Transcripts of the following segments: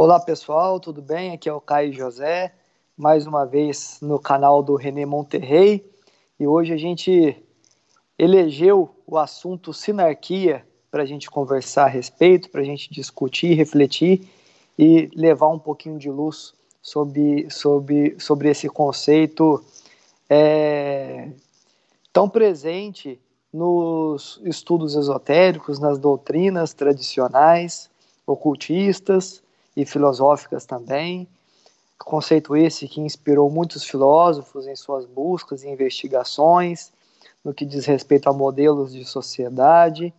Olá pessoal, tudo bem? Aqui é o Caio José, mais uma vez no canal do René Monterrey, e hoje a gente elegeu o assunto sinarquia para a gente conversar a respeito, para a gente discutir, refletir e levar um pouquinho de luz sobre esse conceito tão presente nos estudos esotéricos, nas doutrinas tradicionais, ocultistas e filosóficas também. Conceito esse que inspirou muitos filósofos em suas buscas e investigações, no que diz respeito a modelos de sociedade,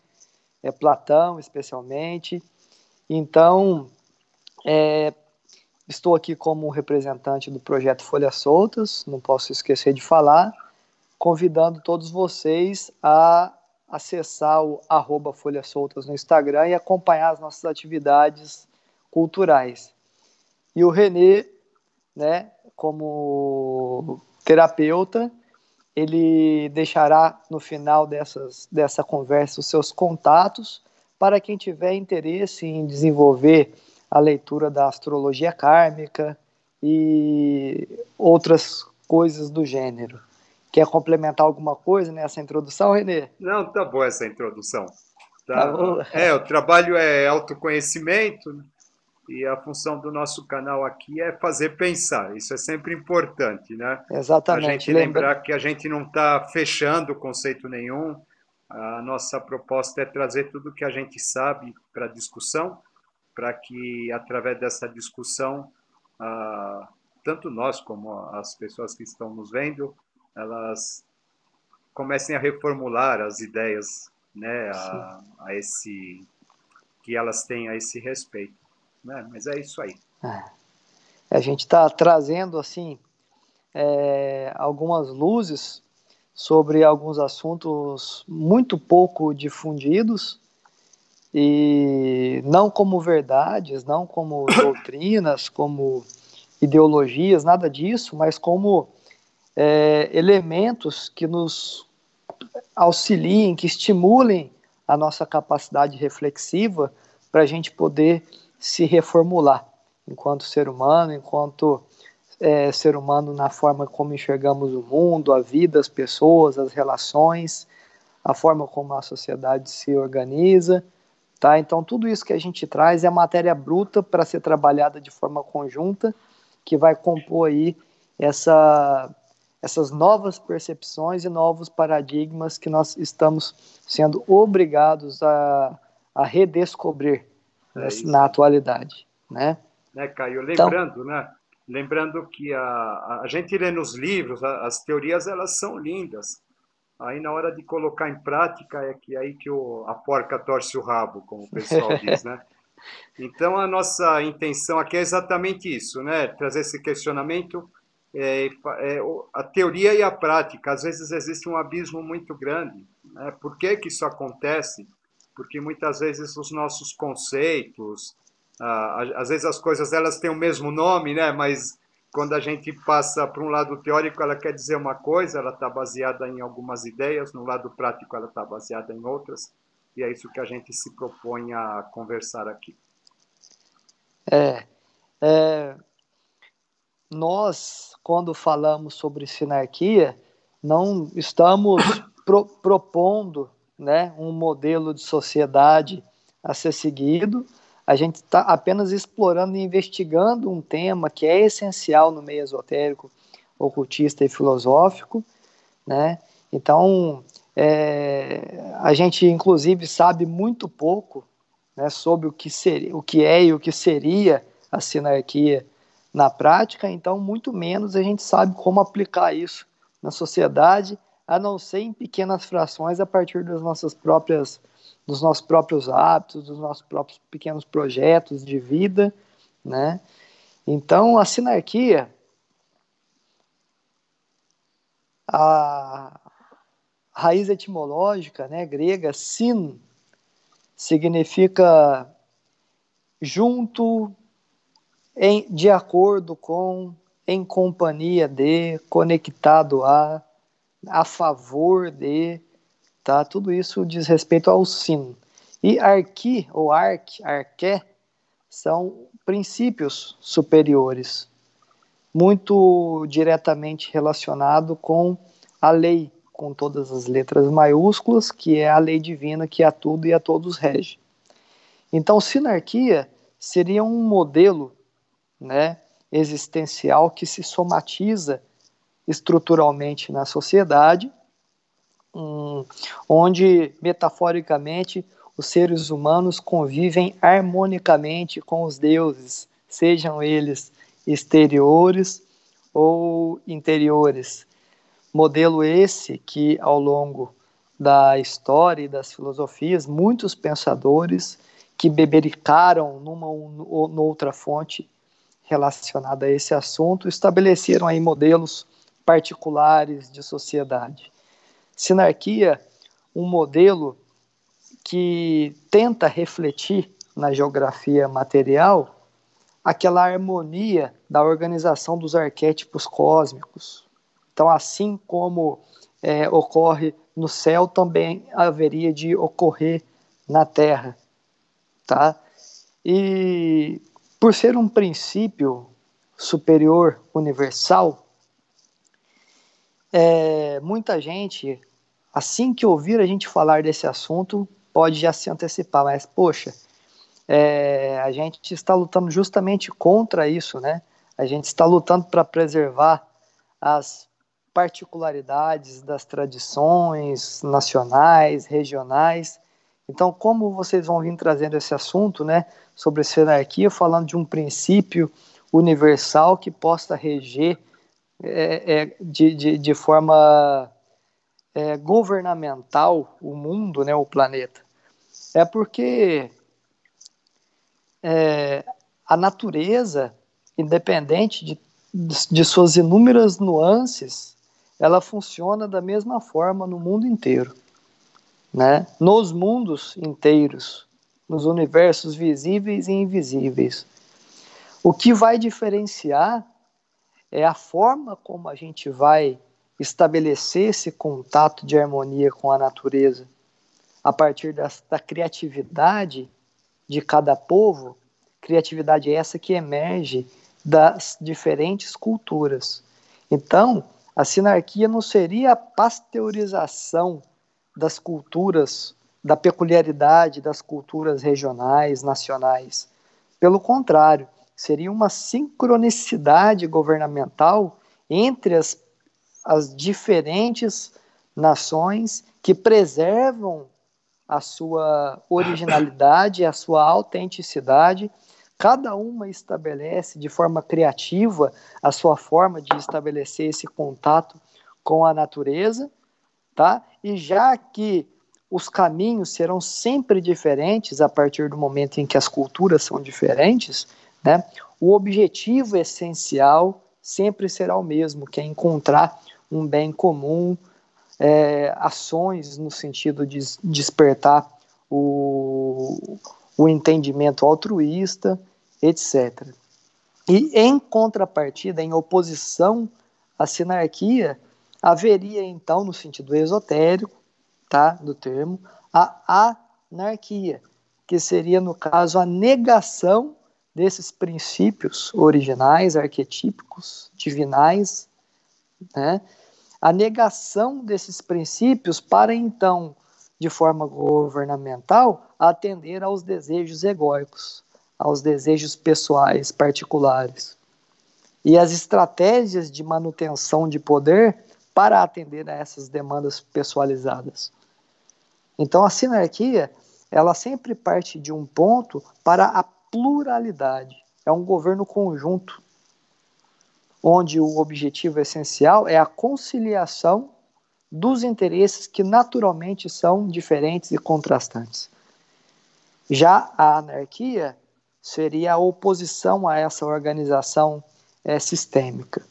Platão especialmente. Então, estou aqui como representante do projeto Folhas Soltas, não posso esquecer de falar, convidando todos vocês a acessar o @Folhas Soltas no Instagram e acompanhar as nossas atividades culturais. E o René, né, como terapeuta, ele deixará no final dessa conversa os seus contatos para quem tiver interesse em desenvolver a leitura da astrologia kármica e outras coisas do gênero. Quer complementar alguma coisa nessa introdução, Renê? Não, tá boa essa introdução. Tá bom? Tá. O trabalho é autoconhecimento, né? E a função do nosso canal aqui é fazer pensar. Isso é sempre importante, né? A Exatamente. gente lembrar que a gente não está fechando conceito nenhum. A nossa proposta é trazer tudo o que a gente sabe para discussão, para que através dessa discussão, tanto nós como as pessoas que estão nos vendo, elas comecem a reformular as ideias, né, Sim. a esse que elas têm a esse respeito, né? Mas é isso aí. A gente está trazendo assim algumas luzes sobre alguns assuntos muito pouco difundidos e não como verdades, não como doutrinas, como ideologias, nada disso, mas como elementos que nos auxiliem, que estimulem a nossa capacidade reflexiva para a gente poder se reformular enquanto ser humano, enquanto ser humano na forma como enxergamos o mundo, a vida, as pessoas, as relações, a forma como a sociedade se organiza, tá? Então tudo isso que a gente traz é matéria bruta para ser trabalhada de forma conjunta, que vai compor aí essas novas percepções e novos paradigmas que nós estamos sendo obrigados a redescobrir É na isso aí. atualidade, né? Né, Caio? Então, Lembrando, né? Lembrando que a gente lê nos livros, as teorias elas são lindas. Aí na hora de colocar em prática é que aí que a porca torce o rabo, como o pessoal diz, né? Então, a nossa intenção aqui é exatamente isso, né? Trazer esse questionamento, a teoria e a prática. Às vezes existe um abismo muito grande, né? Por que que isso acontece? Porque muitas vezes os nossos conceitos, às vezes as coisas elas têm o mesmo nome, né? Mas quando a gente passa para um lado teórico, ela quer dizer uma coisa, ela está baseada em algumas ideias, no lado prático, ela está baseada em outras, e é isso que a gente se propõe a conversar aqui. é, é, nós, quando falamos sobre sinarquia, não estamos propondo, né, um modelo de sociedade a ser seguido, a gente está apenas explorando e investigando um tema que é essencial no meio esotérico, ocultista e filosófico, né? Então, a gente inclusive sabe muito pouco, né, sobre o que seria, o que é e o que seria a sinarquia na prática, então muito menos a gente sabe como aplicar isso na sociedade, a não ser em pequenas frações a partir dos nossos próprios hábitos, dos nossos próprios pequenos projetos de vida, né? Então a sinarquia, a raiz etimológica, né, grega, sin, significa junto, de acordo com, em companhia de, conectado a favor de, tá? Tudo isso diz respeito ao sin. E arqui, ou arqué, são princípios superiores, muito diretamente relacionado com a lei, com todas as letras maiúsculas, que é a lei divina que a tudo e a todos rege. Então, sinarquia seria um modelo, né, existencial que se somatiza estruturalmente na sociedade, onde, metaforicamente, os seres humanos convivem harmonicamente com os deuses, sejam eles exteriores ou interiores. Modelo esse que, ao longo da história e das filosofias, muitos pensadores que bebericaram numa ou noutra fonte relacionada a esse assunto estabeleceram aí modelos particulares de sociedade. Sinarquia, um modelo que tenta refletir na geografia material aquela harmonia da organização dos arquétipos cósmicos. Então, assim como ocorre no céu, também haveria de ocorrer na Terra, tá? E por ser um princípio superior universal, muita gente, assim que ouvir a gente falar desse assunto, pode já se antecipar, mas, poxa, a gente está lutando justamente contra isso, né? A gente está lutando para preservar as particularidades das tradições nacionais, regionais. Então, como vocês vão vir trazendo esse assunto, né, sobre sinarquia, falando de um princípio universal que possa reger de forma governamental o mundo, né, o planeta? É porque a natureza, independente de suas inúmeras nuances, ela funciona da mesma forma no mundo inteiro, né? Nos mundos inteiros, nos universos visíveis e invisíveis. O que vai diferenciar é a forma como a gente vai estabelecer esse contato de harmonia com a natureza, a partir da criatividade de cada povo, criatividade essa que emerge das diferentes culturas. Então, a sinarquia não seria a pasteurização das culturas, da peculiaridade das culturas regionais, nacionais. Pelo contrário, seria uma sincronicidade governamental entre as diferentes nações que preservam a sua originalidade, a sua autenticidade. Cada uma estabelece de forma criativa a sua forma de estabelecer esse contato com a natureza, tá? E já que os caminhos serão sempre diferentes a partir do momento em que as culturas são diferentes, né? O objetivo essencial sempre será o mesmo, que é encontrar um bem comum, ações no sentido de despertar o entendimento altruísta, etc. E em contrapartida, em oposição à sinarquia, haveria então, no sentido esotérico, tá, do termo, a anarquia, que seria, no caso, a negação desses princípios originais, arquetípicos, divinais, né? A negação desses princípios para, então, de forma governamental, atender aos desejos egóicos, aos desejos pessoais particulares. E as estratégias de manutenção de poder para atender a essas demandas pessoalizadas. Então, a sinarquia, ela sempre parte de um ponto para a pluralidade. É um governo conjunto, onde o objetivo essencial é a conciliação dos interesses que naturalmente são diferentes e contrastantes. Já a anarquia seria a oposição a essa organização sistêmica.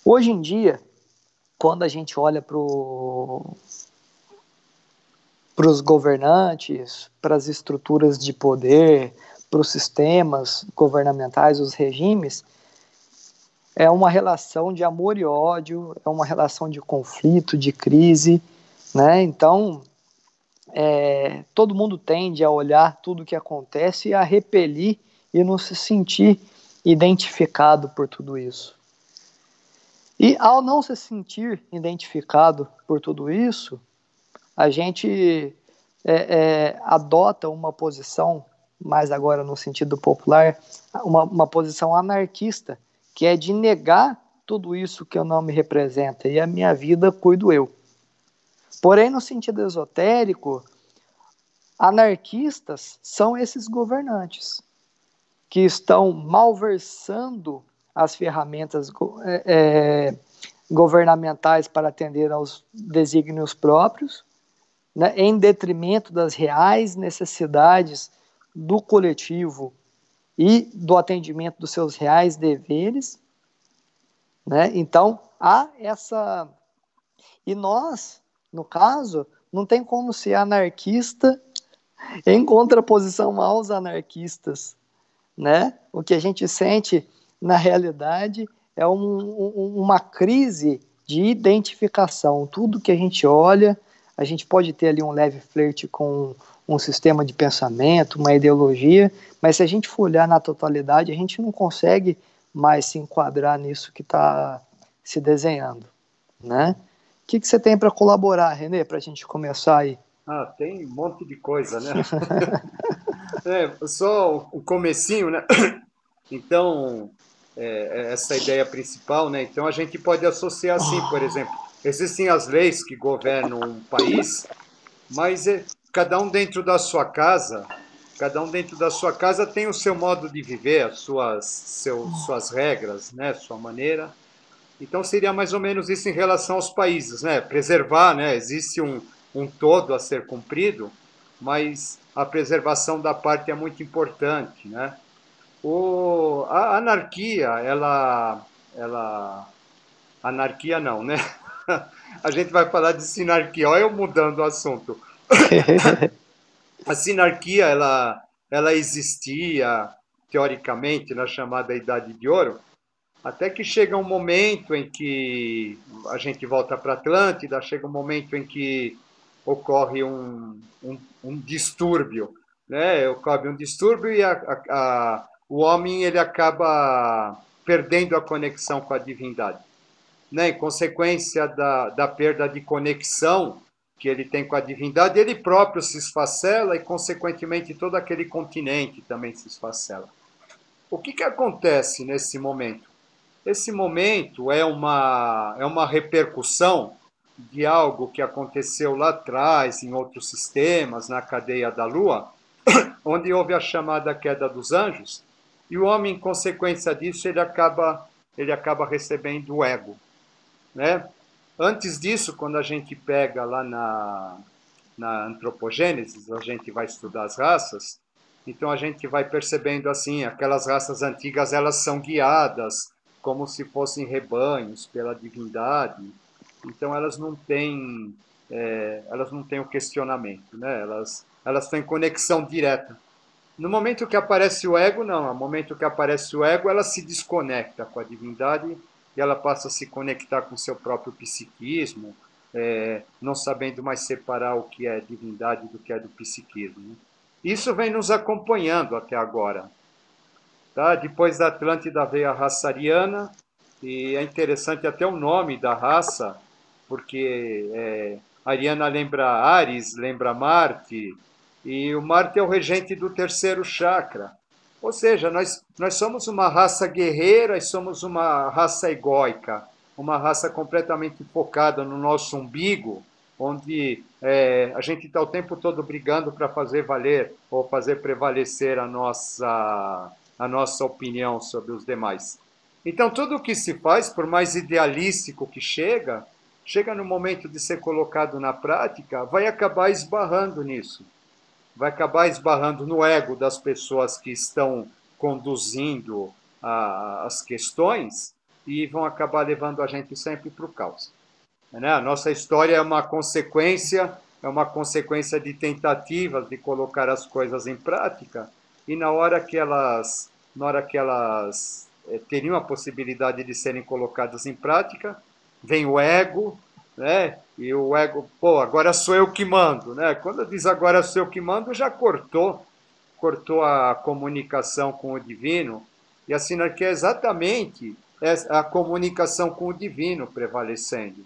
Hoje em dia, quando a gente olha para os governantes, para as estruturas de poder, para os sistemas governamentais, os regimes, é uma relação de amor e ódio, é uma relação de conflito, de crise, né? Então, todo mundo tende a olhar tudo o que acontece e a repelir e não se sentir identificado por tudo isso. E ao não se sentir identificado por tudo isso, a gente adota uma posição, mais agora no sentido popular, uma posição anarquista, que é de negar tudo isso que eu não me representa, e a minha vida cuido eu. Porém, no sentido esotérico, anarquistas são esses governantes que estão malversando as ferramentas governamentais para atender aos desígnios próprios, né, em detrimento das reais necessidades do coletivo e do atendimento dos seus reais deveres, né? Então, há essa... E nós, no caso, não tem como ser anarquista em contraposição aos anarquistas, né? O que a gente sente, na realidade, é uma crise de identificação. Tudo que a gente olha, a gente pode ter ali um leve flerte com um sistema de pensamento, uma ideologia, mas se a gente for olhar na totalidade, a gente não consegue mais se enquadrar nisso que está se desenhando, né? O que você tem para colaborar, Renê, para a gente começar aí? Tem um monte de coisa, né? Só o comecinho, né? Então, essa ideia principal, né? Então, a gente pode associar assim, por exemplo, existem as leis que governam um país, mas cada um dentro da sua casa, tem o seu modo de viver, as suas regras, né? Sua maneira. Então, seria mais ou menos isso em relação aos países, né? Preservar, né? Existe um todo a ser cumprido, mas a preservação da parte é muito importante, né? A anarquia, anarquia não, né? A gente vai falar de sinarquia, olha eu mudando o assunto. A sinarquia, ela existia, teoricamente, na chamada Idade de Ouro, até que chega um momento em que a gente volta para a Atlântida, chega um momento em que ocorre um distúrbio, né? Ocorre um distúrbio e o homem ele acaba perdendo a conexão com a divindade, né? Em consequência da perda de conexão que ele tem com a divindade, ele próprio se esfacela e, consequentemente, todo aquele continente também se esfacela. O que acontece nesse momento? Esse momento é uma repercussão de algo que aconteceu lá atrás, em outros sistemas, na cadeia da Lua, onde houve a chamada queda dos anjos, e o homem, em consequência disso, ele acaba recebendo o ego, né? Antes disso, quando a gente pega lá na antropogênese, a gente vai estudar as raças, então a gente vai percebendo assim, aquelas raças antigas, elas são guiadas como se fossem rebanhos pela divindade, então elas não têm o questionamento, né? Elas têm conexão direta. No momento que aparece o ego, não. No momento que aparece o ego, ela se desconecta com a divindade e ela passa a se conectar com o seu próprio psiquismo, não sabendo mais separar o que é divindade do que é do psiquismo, né? Isso vem nos acompanhando até agora. Tá? Depois da Atlântida veio a raça ariana, e é interessante até o nome da raça, porque Ariana lembra Ares, lembra Marte, e o Marte é o regente do terceiro chakra. Ou seja, nós somos uma raça guerreira e somos uma raça egóica, uma raça completamente focada no nosso umbigo, onde a gente está o tempo todo brigando para fazer valer ou fazer prevalecer a nossa opinião sobre os demais. Então, tudo o que se faz, por mais idealístico que chega no momento de ser colocado na prática, vai acabar esbarrando nisso. Vai acabar esbarrando no ego das pessoas que estão conduzindo as questões e vão acabar levando a gente sempre para o caos. Né? A nossa história é uma consequência de tentativas de colocar as coisas em prática, e na hora que elas teriam a possibilidade de serem colocadas em prática, vem o ego, né? E o ego, pô, agora sou eu que mando, né? Quando diz agora sou eu que mando, já cortou, cortou a comunicação com o divino, e a sinarquia é exatamente a comunicação com o divino prevalecendo.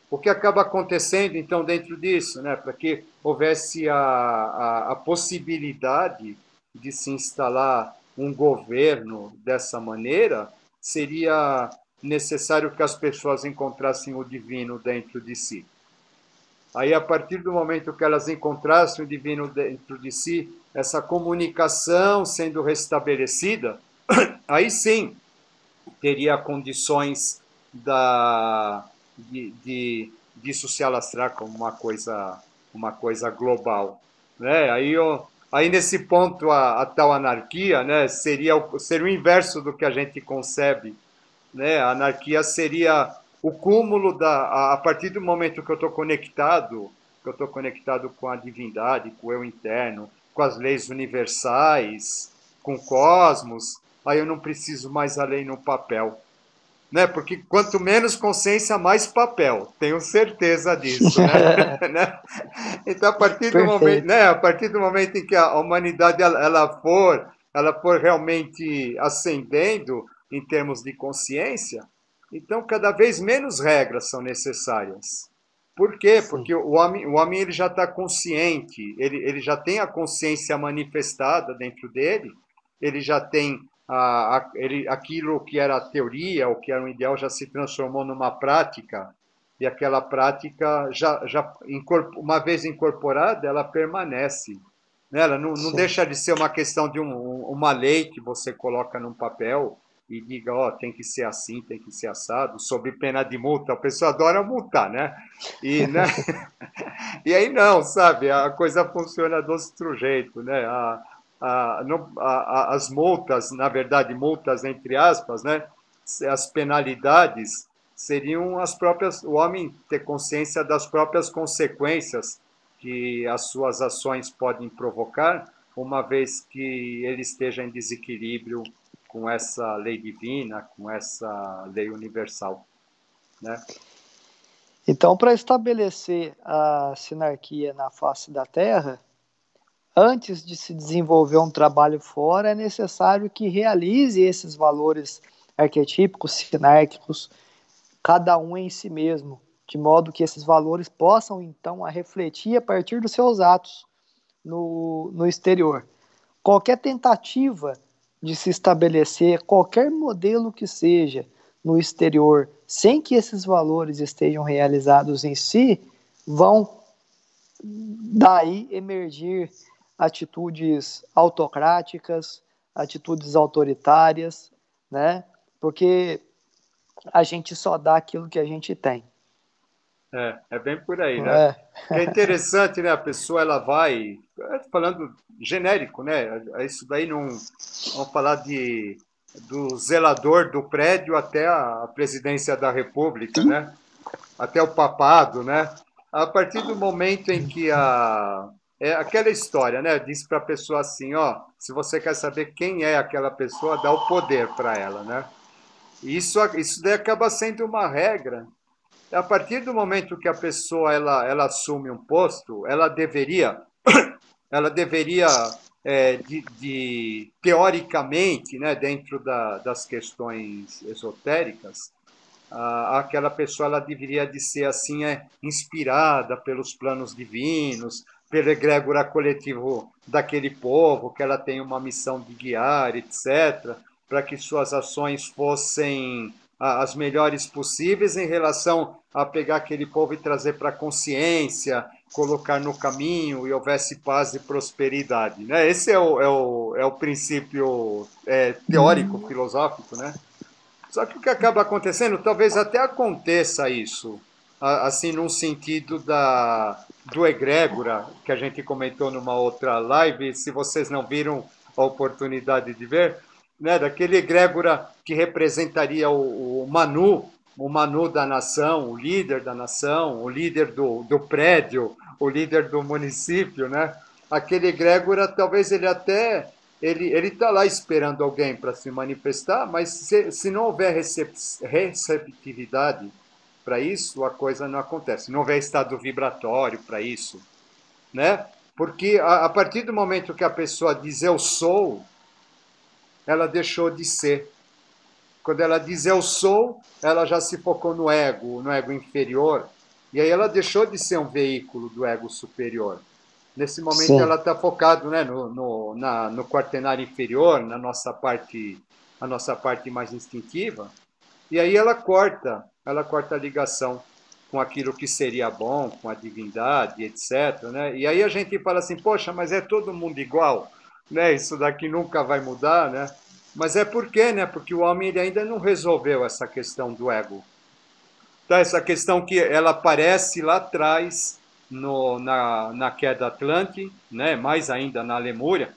O que acaba acontecendo, então, dentro disso, né, para que houvesse a possibilidade de se instalar um governo dessa maneira, seria necessário que as pessoas encontrassem o divino dentro de si. Aí, a partir do momento que elas encontrassem o divino dentro de si, essa comunicação sendo restabelecida, aí sim teria condições disso se alastrar como uma coisa global. Né? Aí nesse ponto, a tal anarquia, né, seria o inverso do que a gente concebe. Né? A anarquia seria o cúmulo a partir do momento que eu estou conectado, com a divindade, com o eu interno, com as leis universais, com o cosmos, aí eu não preciso mais a lei no papel. Né? Porque quanto menos consciência, mais papel. Tenho certeza disso. Né? Então, Perfeito. a partir do momento em que a humanidade ela for realmente ascendendo em termos de consciência, então cada vez menos regras são necessárias. Por quê? Sim. Porque o homem ele já está consciente, ele já tem a consciência manifestada dentro dele, ele já tem aquilo que era teoria, ou que era um ideal, já se transformou numa prática, e aquela prática, uma vez incorporada, ela permanece. Né? Ela não Sim. deixa de ser uma questão de uma lei que você coloca num papel e diga, ó, tem que ser assim, tem que ser assado, sob pena de multa. A pessoa adora multar, né? Né? E aí não, sabe? A coisa funciona do outro jeito, né? As multas, na verdade, multas entre aspas, né? As penalidades seriam o homem ter consciência das próprias consequências que as suas ações podem provocar, uma vez que ele esteja em desequilíbrio com essa lei divina, com essa lei universal, né? Então, para estabelecer a sinarquia na face da Terra, antes de se desenvolver um trabalho fora, é necessário que realize esses valores arquetípicos, sinárquicos, cada um em si mesmo, de modo que esses valores possam, então, refletir a partir dos seus atos no exterior. Qualquer tentativa de se estabelecer qualquer modelo que seja no exterior, sem que esses valores estejam realizados em si, vão daí emergir atitudes autocráticas, atitudes autoritárias, né? Porque a gente só dá aquilo que a gente tem. É bem por aí, né? É, Que é interessante, né? A pessoa ela vai, falando genérico, né? Isso daí não, vamos falar do zelador do prédio até a presidência da República, né? Até o papado, né? A partir do momento em que é aquela história, né? Diz para a pessoa assim, ó, se você quer saber quem é aquela pessoa, dá o poder para ela, né? E isso daí acaba sendo uma regra. A partir do momento que a pessoa ela assume um posto, ela deveria teoricamente, né, dentro das questões esotéricas, aquela pessoa ela deveria de ser assim inspirada pelos planos divinos, pelo egrégora coletivo daquele povo, que ela tem uma missão de guiar, etc., para que suas ações fossem as melhores possíveis em relação a pegar aquele povo e trazer para a consciência, colocar no caminho e houvesse paz e prosperidade. Né? Esse é o princípio teórico, filosófico, né? Só que o que acaba acontecendo, talvez até aconteça isso, assim, num sentido do egrégora, que a gente comentou numa outra live, se vocês não viram a oportunidade de ver, né, daquele egrégora que representaria o Manu da nação, o líder da nação, o líder do prédio, o líder do município, né? Aquele egrégora, talvez ele está lá esperando alguém para se manifestar, mas se não houver receptividade para isso, a coisa não acontece. Se não houver estado vibratório para isso, né? Porque a partir do momento que a pessoa diz eu sou, ela deixou de ser. Quando ela diz eu sou, ela já se focou no ego inferior, e aí ela deixou de ser um veículo do ego superior. Nesse momento Sim, ela está focada, né, no quaternário inferior, a nossa parte mais instintiva, e aí ela corta a ligação com aquilo que seria bom, com a divindade, etc. Né? E aí a gente fala assim, poxa, mas é todo mundo igual, né? Isso daqui nunca vai mudar, né? Mas é por quê, né? Porque o homem ele ainda não resolveu essa questão do ego. Tá, essa questão que ela aparece lá atrás na queda Atlante, né? Mais ainda na Lemúria,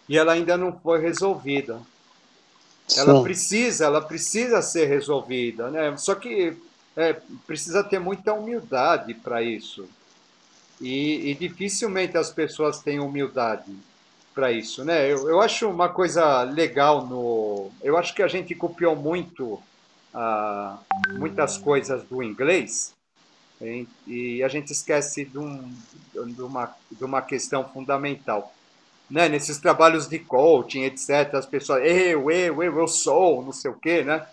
e ela ainda não foi resolvida. sim. Ela precisa ser resolvida, né? Só que precisa ter muita humildade para isso. E dificilmente as pessoas têm humildade para isso, né? Eu acho uma coisa legal no. Eu acho que a gente copiou ah, muitas coisas do inglês, hein? E a gente esquece de uma questão fundamental, né? Nesses trabalhos de coaching, etc., as pessoas, eu sou, não sei o quê, né?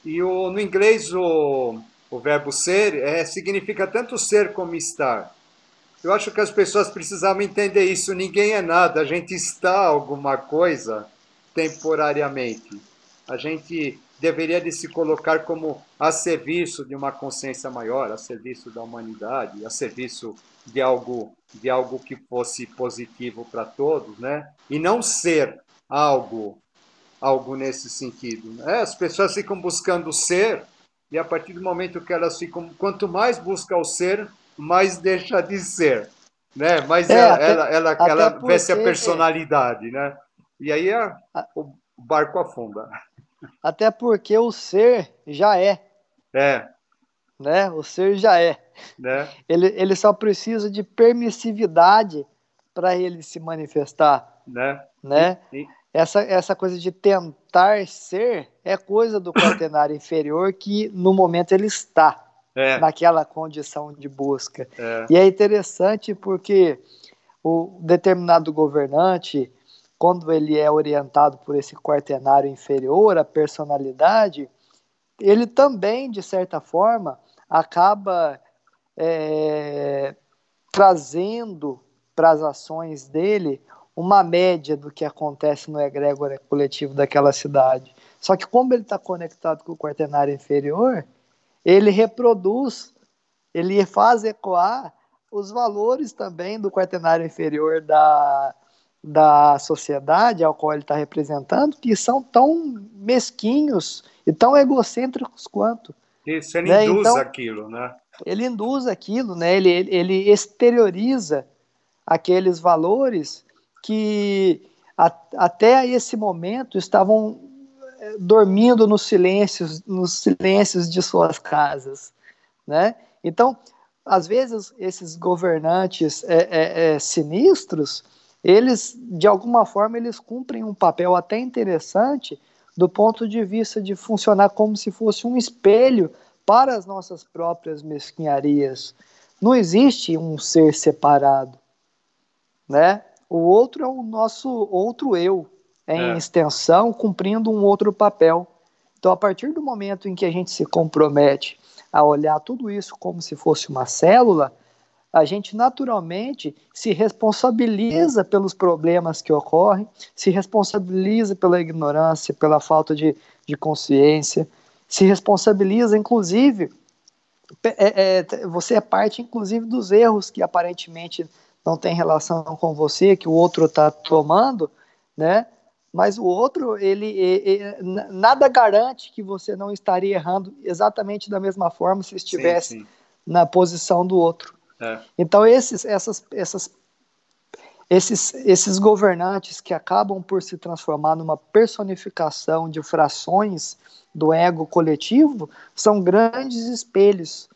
E no inglês o verbo ser significa tanto ser como estar. Eu acho que as pessoas precisavam entender isso. Ninguém é nada, a gente está alguma coisa temporariamente. A gente deveria de se colocar como a serviço de uma consciência maior, a serviço da humanidade, a serviço de algo que fosse positivo para todos, né? E não ser algo algo nesse sentido. Né? As pessoas ficam buscando ser, e a partir do momento que elas ficam, quanto mais busca o ser, mais deixa de ser. Né? Mais É, até, ela até veste a porque, personalidade. Né? E aí o barco afunda. até porque o ser já é, É, né? O ser já é. né? Ele só precisa de permissividade para ele se manifestar, Né? né? Essa coisa de tentar ser é coisa do quaternário inferior que no momento ele está é, naquela condição de busca. é, E é interessante porque o determinado governante, quando ele é orientado por esse quaternário inferior, a personalidade, ele também, de certa forma, acaba é, trazendo para as ações dele uma média do que acontece no egrégor coletivo daquela cidade. Só que como ele está conectado com o quaternário inferior, ele reproduz, ele faz ecoar os valores também do quaternário inferior da sociedade ao qual ele está representando, que são tão mesquinhos e tão egocêntricos quanto. isso, ele Né? induz Então, aquilo, né? ele induz aquilo, né? Ele exterioriza aqueles valores que até esse momento estavam dormindo nos silêncios de suas casas, né? Então, às vezes esses governantes sinistros, eles de alguma forma eles cumprem um papel até interessante do ponto de vista de funcionar como se fosse um espelho para as nossas próprias mesquinharias. Não existe um ser separado, né? O outro é o nosso outro eu, em É, extensão, cumprindo um outro papel. Então, a partir do momento em que a gente se compromete a olhar tudo isso como se fosse uma célula, a gente naturalmente se responsabiliza pelos problemas que ocorrem, se responsabiliza pela ignorância, pela falta de consciência, se responsabiliza, inclusive, você é parte, inclusive, dos erros que aparentemente não tem relação com você, que o outro está tomando, né? Mas o outro, nada garante que você não estaria errando exatamente da mesma forma se sim, estivesse sim. na posição do outro. É, Então, esses governantes que acabam por se transformar numa personificação de frações do ego coletivo são grandes espelhos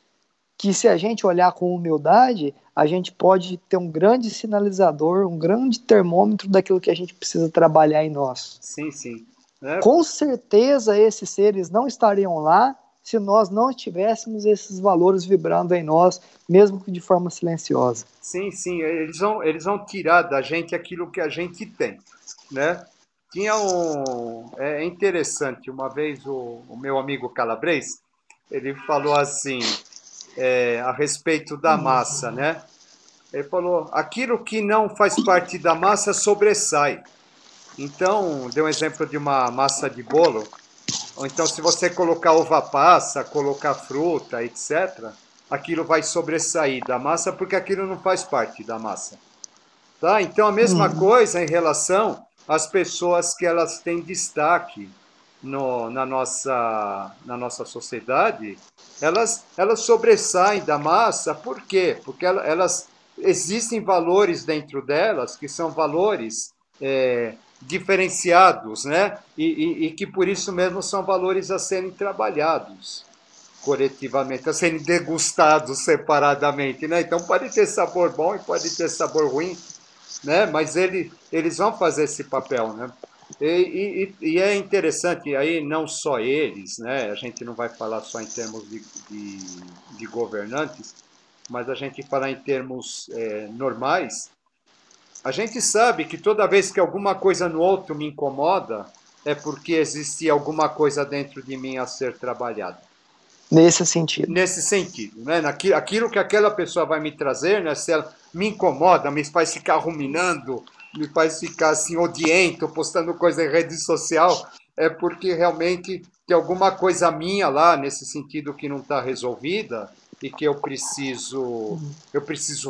que, se a gente olhar com humildade, a gente pode ter um grande sinalizador, um grande termômetro daquilo que a gente precisa trabalhar em nós. sim, sim. É, Com certeza esses seres não estariam lá se nós não tivéssemos esses valores vibrando em nós, mesmo que de forma silenciosa. Sim, sim, eles vão tirar da gente aquilo que a gente tem, né? É interessante, uma vez o meu amigo Calabres, ele falou assim, a respeito da massa, né? Ele falou, aquilo que não faz parte da massa sobressai. Então, deu um exemplo de uma massa de bolo, ou então se você colocar uva passa, colocar fruta, etc., aquilo vai sobressair da massa porque aquilo não faz parte da massa. Tá? Então, a mesma coisa em relação às pessoas que elas têm destaque na nossa sociedade, elas sobressaem da massa, por quê? Porque elas existem valores dentro delas que são valores diferenciados, né? E que por isso mesmo são valores a serem trabalhados coletivamente, a serem degustados separadamente, né? Então pode ter sabor bom e pode ter sabor ruim, né? Mas eles vão fazer esse papel, né? E é interessante, aí não só eles, né? A gente não vai falar só em termos de governantes, mas a gente falar em termos normais. A gente sabe que toda vez que alguma coisa no outro me incomoda, é porque existia alguma coisa dentro de mim a ser trabalhada. Nesse sentido. Nesse sentido, né? Aquilo que aquela pessoa vai me trazer, né? Se ela me incomoda, me faz ficar ruminando, me faz ficar assim odiento, postando coisa em rede social, é porque realmente tem alguma coisa minha lá nesse sentido que não está resolvida e que eu preciso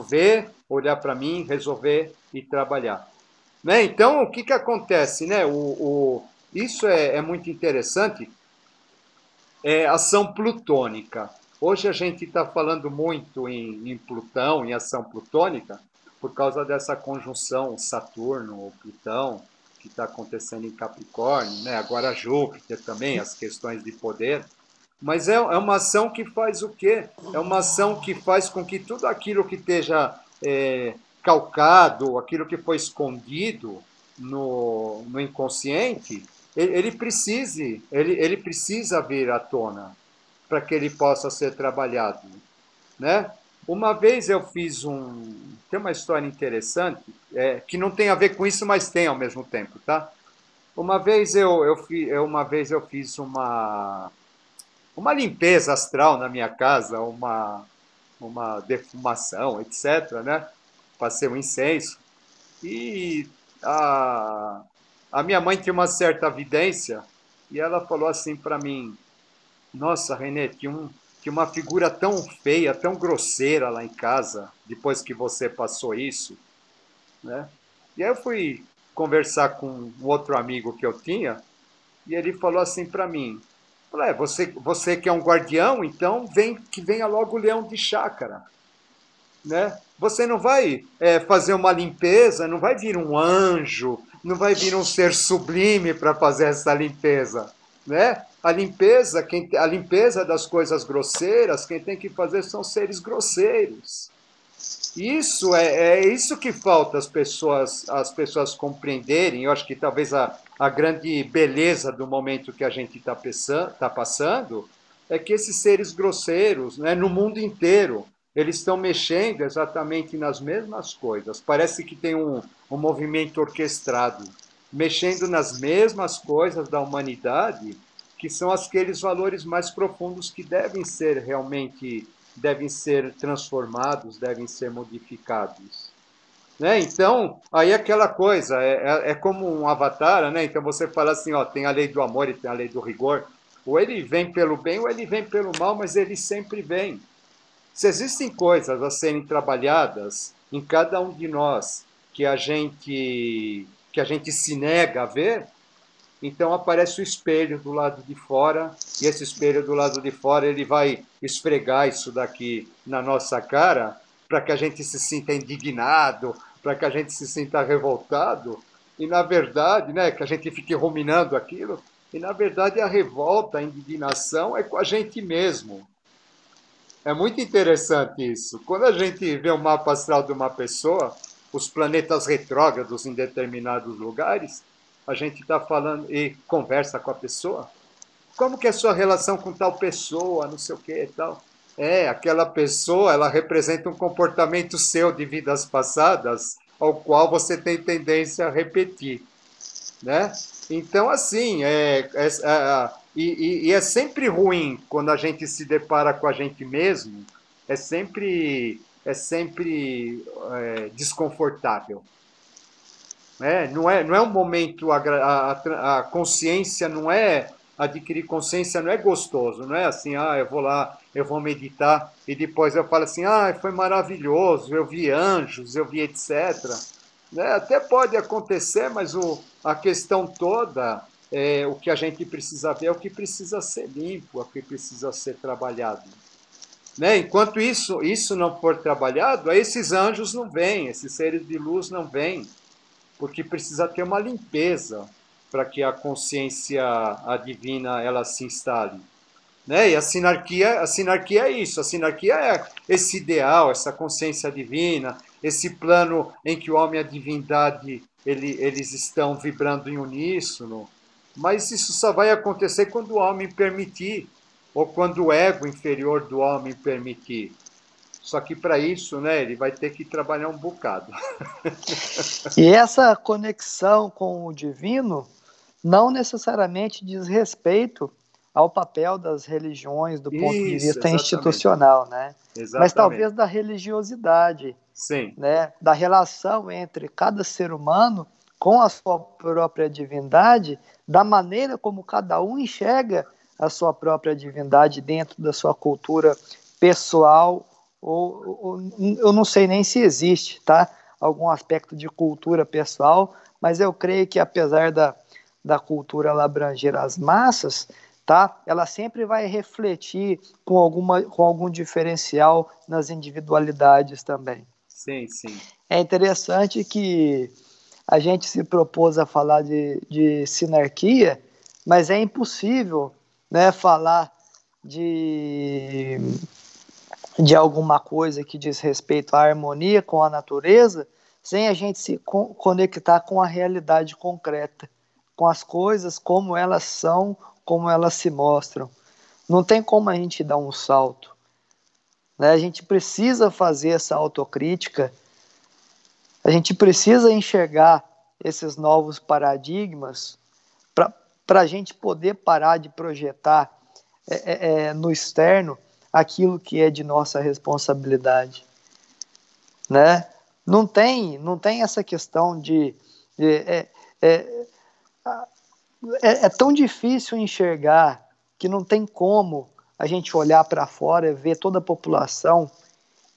ver, olhar para mim, resolver e trabalhar. Né? Então, o que, que acontece? Né? Isso é muito interessante, ação plutônica. Hoje a gente está falando muito em Plutão, em ação plutônica, por causa dessa conjunção Saturno-Plutão, que está acontecendo em Capricórnio, né? Agora Júpiter também, as questões de poder. Mas é uma ação que faz o quê? É uma ação que faz com que tudo aquilo que esteja calcado, aquilo que foi escondido no inconsciente, ele precisa vir à tona para que ele possa ser trabalhado, né? Uma vez eu fiz tem uma história interessante, que não tem a ver com isso, mas tem ao mesmo tempo, tá? Uma vez eu fiz uma limpeza astral na minha casa, uma defumação, etc., né? Passei um incenso e a minha mãe tinha uma certa vidência e ela falou assim para mim: Nossa, Renê, tinha uma figura tão feia, tão grosseira lá em casa, depois que você passou isso, né? E aí eu fui conversar com um outro amigo que eu tinha e ele falou assim para mim: você que é um guardião, então que venha logo o leão de chácara, né? Você não vai fazer uma limpeza, não vai vir um anjo, não vai vir um ser sublime para fazer essa limpeza, né? A limpeza das coisas grosseiras, quem tem que fazer são seres grosseiros. É isso que falta as pessoas compreenderem. Eu acho que talvez a grande beleza do momento que a gente está passando é que esses seres grosseiros, né, no mundo inteiro, eles estão mexendo exatamente nas mesmas coisas. Parece que tem um movimento orquestrado, mexendo nas mesmas coisas da humanidade, que são aqueles valores mais profundos que devem ser transformados, devem ser modificados. Né? Então, aí é aquela coisa, é como um avatar, né? Então você fala assim, ó, tem a lei do amor e tem a lei do rigor, ou ele vem pelo bem ou ele vem pelo mal, mas ele sempre vem. Se existem coisas a serem trabalhadas em cada um de nós que a gente se nega a ver, então aparece o espelho do lado de fora, e esse espelho do lado de fora ele vai esfregar isso daqui na nossa cara, para que a gente se sinta indignado, para que a gente se sinta revoltado, e na verdade, né, que a gente fique ruminando aquilo, e na verdade a revolta, a indignação é com a gente mesmo. É muito interessante isso. Quando a gente vê o mapa astral de uma pessoa, os planetas retrógrados em determinados lugares, a gente está falando e conversa com a pessoa, como que é a sua relação com tal pessoa, não sei o que e tal. Aquela pessoa, ela representa um comportamento seu de vidas passadas, ao qual você tem tendência a repetir, né? Então, assim, e é sempre ruim quando a gente se depara com a gente mesmo, é sempre desconfortável. Não é um momento, a consciência não é, adquirir consciência não é gostoso, não é assim, eu vou lá, eu vou meditar e depois eu falo assim, foi maravilhoso, eu vi anjos, eu vi etc. Né? Até pode acontecer, mas a questão toda, o que a gente precisa ver é o que precisa ser limpo, é o que precisa ser trabalhado. Né? Enquanto isso não for trabalhado, aí esses anjos não vêm, esses seres de luz não vêm, porque precisa ter uma limpeza para que a consciência divina ela se instale. Né? E a sinarquia é isso, a sinarquia é esse ideal, essa consciência divina, esse plano em que o homem e a divindade eles estão vibrando em uníssono, mas isso só vai acontecer quando o homem permitir, ou quando o ego inferior do homem permitir. Só que para isso, né, ele vai ter que trabalhar um bocado. E essa conexão com o divino não necessariamente diz respeito ao papel das religiões do ponto de Isso, vista exatamente. institucional, né? Mas Exatamente. talvez da religiosidade, Sim, né? Da relação entre cada ser humano com a sua própria divindade, da maneira como cada um enxerga a sua própria divindade dentro da sua cultura pessoal, ou eu não sei nem se existe, tá? Algum aspecto de cultura pessoal, mas eu creio que apesar da cultura ela abranger as massas, tá? Ela sempre vai refletir com algum diferencial nas individualidades também. sim, sim. É interessante que a gente se propôs a falar de sinarquia, mas é impossível, né, falar de, de alguma coisa que diz respeito à harmonia com a natureza sem a gente se conectar com a realidade concreta, com as coisas como elas são, como elas se mostram. Não tem como a gente dar um salto, né? A gente precisa fazer essa autocrítica, a gente precisa enxergar esses novos paradigmas para a gente poder parar de projetar no externo aquilo que é de nossa responsabilidade, né? Não tem essa questão é, é tão difícil enxergar que não tem como a gente olhar para fora e ver toda a população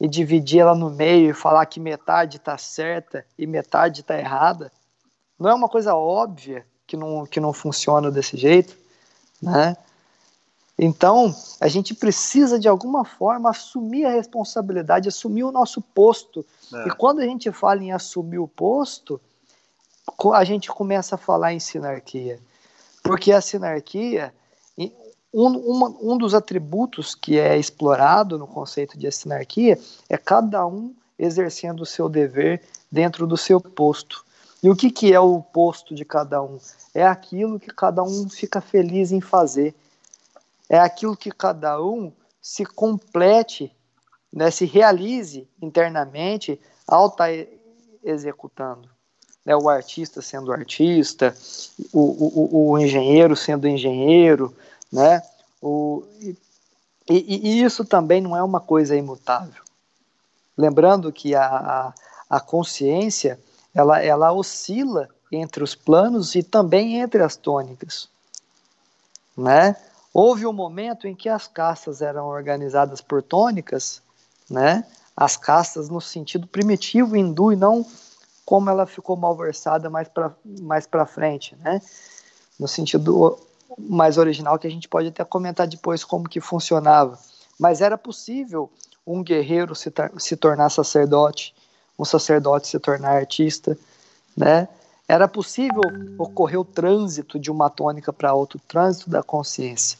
e dividir ela no meio e falar que metade está certa e metade está errada. Não é uma coisa óbvia que não funciona desse jeito, né? Então, a gente precisa, de alguma forma, assumir a responsabilidade, assumir o nosso posto. E É, quando a gente fala em assumir o posto, a gente começa a falar em sinarquia. Porque a sinarquia, um dos atributos que é explorado no conceito de sinarquia é cada um exercendo o seu dever dentro do seu posto. E o que é o posto de cada um? É aquilo que cada um fica feliz em fazer. É aquilo que cada um se complete, né, se realize internamente ao estar executando. Né, o artista sendo artista, o engenheiro sendo engenheiro, né? E isso também não é uma coisa imutável. Lembrando que a consciência ela oscila entre os planos e também entre as tônicas, né? Houve um momento em que as castas eram organizadas por tônicas, né? As castas no sentido primitivo hindu e não como ela ficou malversada mais para frente, né? No sentido mais original, que a gente pode até comentar depois como que funcionava. Mas era possível um guerreiro se tornar sacerdote, um sacerdote se tornar artista, né? Era possível ocorrer o trânsito de uma tônica para outra, o trânsito da consciência.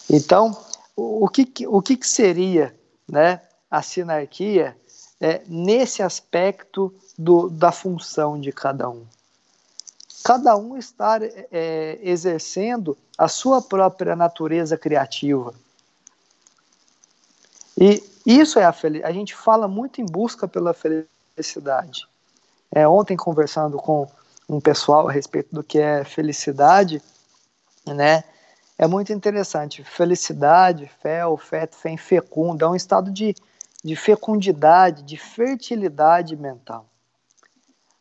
Então, o que seria, né, a sinarquia nesse aspecto da função de cada um? cada um estar exercendo a sua própria natureza criativa. E isso é a gente fala muito em busca pela felicidade. Ontem, conversando com um pessoal a respeito do que é felicidade, né? É muito interessante. Felicidade, fé, o feto, fé fecunda, é um estado de fecundidade, de fertilidade mental.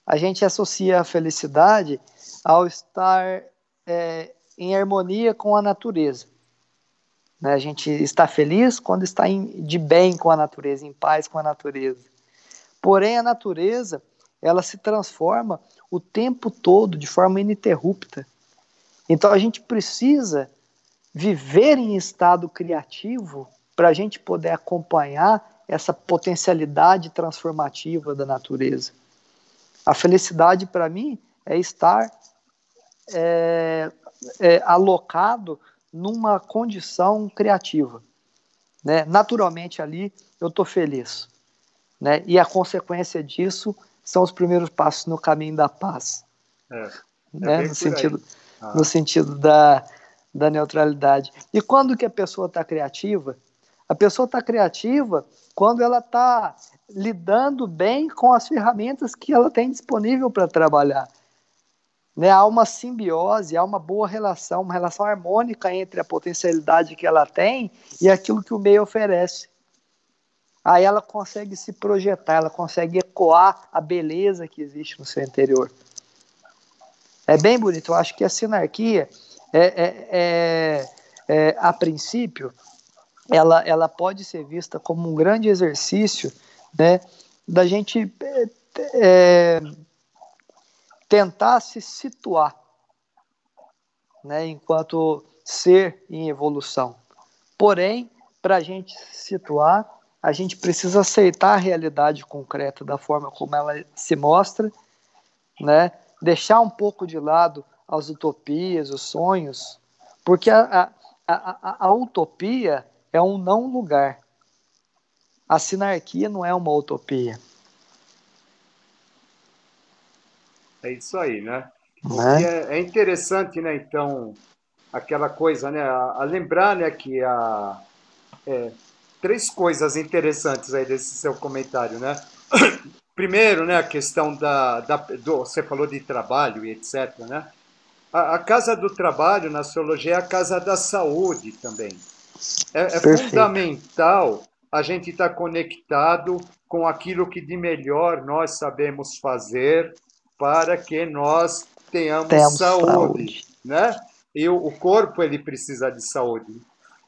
A gente associa a felicidade ao estar em harmonia com a natureza. Né? A gente está feliz quando está de bem com a natureza, em paz com a natureza. Porém, a natureza, ela se transforma o tempo todo, de forma ininterrupta. Então, a gente precisa viver em estado criativo para a gente poder acompanhar essa potencialidade transformativa da natureza. A felicidade, para mim, é estar alocado numa condição criativa. Né? Naturalmente, ali, eu estou feliz. Né? E a consequência disso são os primeiros passos no caminho da paz. Né? No sentido da neutralidade. E quando que a pessoa está criativa? A pessoa está criativa quando ela está lidando bem com as ferramentas que ela tem disponível para trabalhar. Né? Há uma simbiose, há uma boa relação, uma relação harmônica entre a potencialidade que ela tem e aquilo que o meio oferece. Aí ela consegue se projetar, ela consegue ecoar a beleza que existe no seu interior. É bem bonito. Eu acho que a sinarquia, a princípio, ela pode ser vista como um grande exercício, né, da gente tentar se situar, né, enquanto ser em evolução. Porém, para a gente se situar, a gente precisa aceitar a realidade concreta da forma como ela se mostra, né? Deixar um pouco de lado as utopias, os sonhos, porque a utopia é um não lugar. A sinarquia não é uma utopia. É isso aí, né? O que é interessante, né? Então, aquela coisa, né? A lembrar, né, que três coisas interessantes aí desse seu comentário, né? Primeiro, né, a questão você falou de trabalho e etc, né? A casa do trabalho na sociologia é a casa da saúde também. É fundamental a gente estar conectado com aquilo que de melhor nós sabemos fazer para que nós tenhamos saúde, né? E o corpo ele precisa de saúde.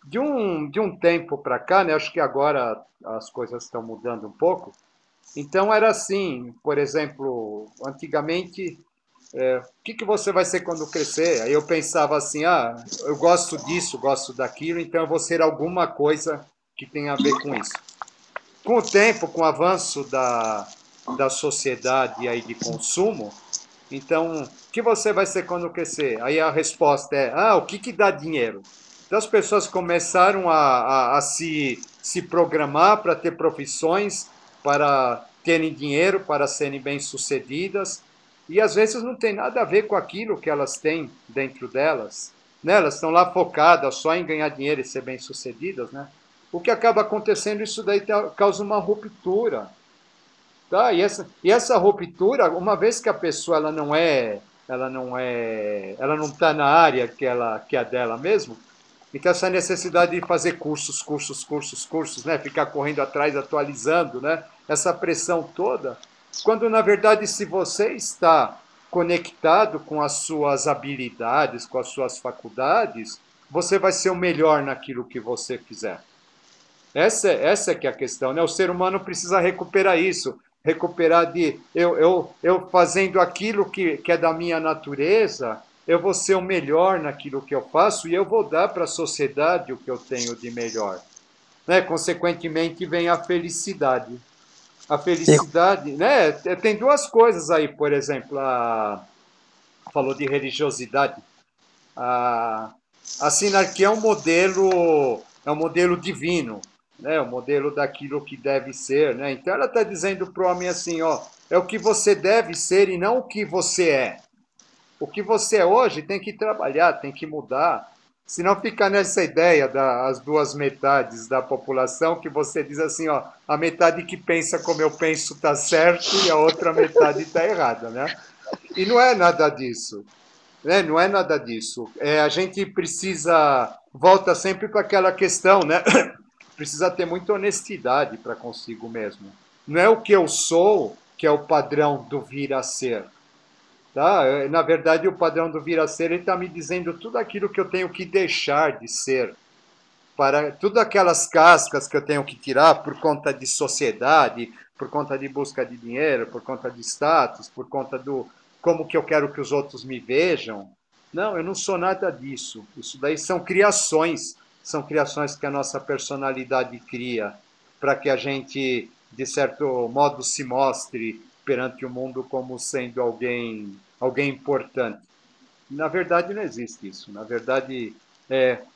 De um tempo para cá, né? Acho que agora as coisas estão mudando um pouco. Então era assim, por exemplo, antigamente o que você vai ser quando crescer? Aí eu pensava assim, eu gosto disso, gosto daquilo, então eu vou ser alguma coisa que tenha a ver com isso. Com o tempo, com o avanço da sociedade aí de consumo, então, o que você vai ser quando crescer? Aí a resposta é, o que dá dinheiro? Então as pessoas começaram a se programar para ter profissões, para terem dinheiro, para serem bem-sucedidas, e às vezes não tem nada a ver com aquilo que elas têm dentro delas. Né? Elas estão lá focadas só em ganhar dinheiro e ser bem-sucedidas. Né? O que acaba acontecendo, isso daí causa uma ruptura. Tá? E essa ruptura, uma vez que a pessoa ela não está na área que é dela mesmo, então essa necessidade de fazer cursos, né? Ficar correndo atrás, atualizando, né? Essa pressão toda, quando na verdade se você está conectado com as suas habilidades, com as suas faculdades, você vai ser o melhor naquilo que você fizer. Essa é que é a questão, né? O ser humano precisa recuperar isso, recuperar de eu fazendo aquilo que é da minha natureza, eu vou ser o melhor naquilo que eu faço e eu vou dar para a sociedade o que eu tenho de melhor. Né? Consequentemente, vem a felicidade. A felicidade, né? Tem duas coisas aí, por exemplo, falou de religiosidade. A, a sinarquia é um modelo divino, né? É um modelo daquilo que deve ser, né? Então ela está dizendo para o homem assim, é o que você deve ser e não o que você é. O que você é hoje tem que trabalhar, tem que mudar. Senão fica nessa ideia das duas metades da população, que você diz assim, ó, a metade que pensa como eu penso está certo e a outra metade está errada, né? E não é nada disso, né? Não é nada disso. A gente precisa, volta sempre para aquela questão, né? Precisa ter muita honestidade para consigo mesmo. Não é o que eu sou que é o padrão do vir a ser. Tá? Na verdade, o padrão do vir a ser está me dizendo tudo aquilo que eu tenho que deixar de ser, para tudo aquelas cascas que eu tenho que tirar por conta de sociedade, por conta de busca de dinheiro, por conta de status, por conta do como que eu quero que os outros me vejam. Não, eu não sou nada disso. Isso daí são criações que a nossa personalidade cria para que a gente, de certo modo, se mostre perante o mundo como sendo alguém importante. Na verdade, não existe isso. Na verdade,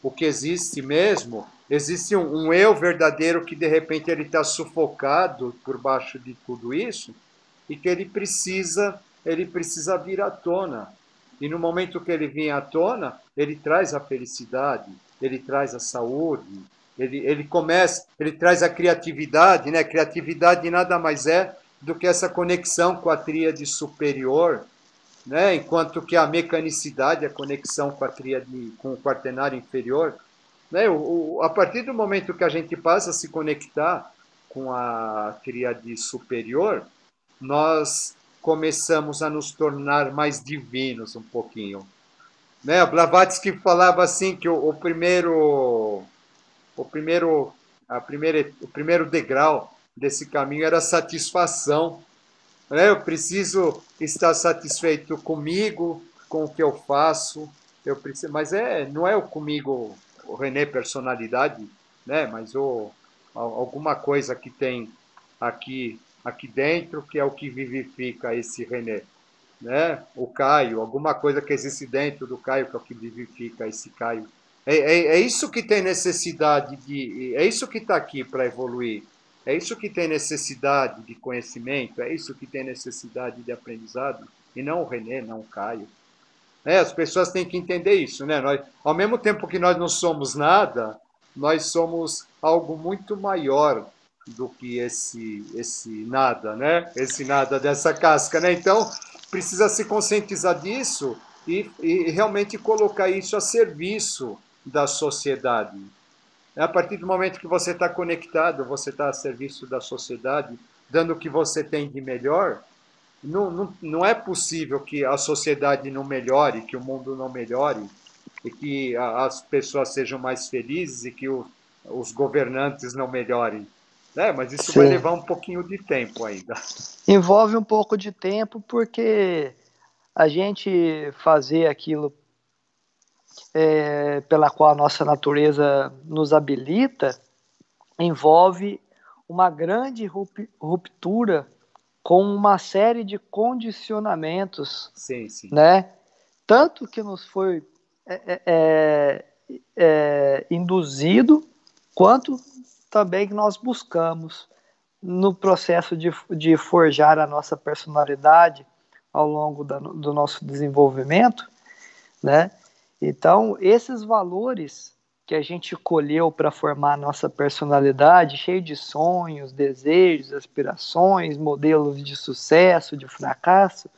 o que existe mesmo, existe um eu verdadeiro que, de repente, ele está sufocado por baixo de tudo isso e que ele precisa vir à tona. E no momento que ele vem à tona, ele traz a felicidade, ele traz a saúde, ele traz a criatividade, né? Criatividade nada mais é do que essa conexão com a tríade superior, né? Enquanto que a mecanicidade, a conexão com a tríade, com o quaternário inferior, né? A partir do momento que a gente passa a se conectar com a tríade superior, nós começamos a nos tornar mais divinos um pouquinho, né? Blavatsky falava assim que o primeiro degrau desse caminho era a satisfação, né? Eu preciso estar satisfeito comigo, com o que eu faço. Mas não é o comigo, o René personalidade, né? Mas alguma coisa que tem aqui dentro que é o que vivifica esse René, né? O Caio, alguma coisa que existe dentro do Caio que é o que vivifica esse Caio. É isso que tem necessidade é isso que está aqui para evoluir. É isso que tem necessidade de conhecimento, é isso que tem necessidade de aprendizado, e não o René, não o Caio. As pessoas têm que entender isso, né? Ao mesmo tempo que nós não somos nada, nós somos algo muito maior do que esse nada, né? Esse nada dessa casca, né? Então, precisa se conscientizar disso e realmente colocar isso a serviço da sociedade. A partir do momento que você está conectado, você está a serviço da sociedade, dando o que você tem de melhor, não é possível que a sociedade não melhore, que o mundo não melhore, e que as pessoas sejam mais felizes e que os governantes não melhorem. Mas isso vai Sim. levar um pouquinho de tempo ainda. Envolve um pouco de tempo, porque a gente fazer aquilo pela qual a nossa natureza nos habilita envolve uma grande ruptura com uma série de condicionamentos, Sim, sim. né? Tanto que nos foi induzido, quanto também que nós buscamos no processo de forjar a nossa personalidade ao longo do nosso desenvolvimento, né? Então, esses valores que a gente colheu para formar a nossa personalidade, cheio de sonhos, desejos, aspirações, modelos de sucesso, de fracasso,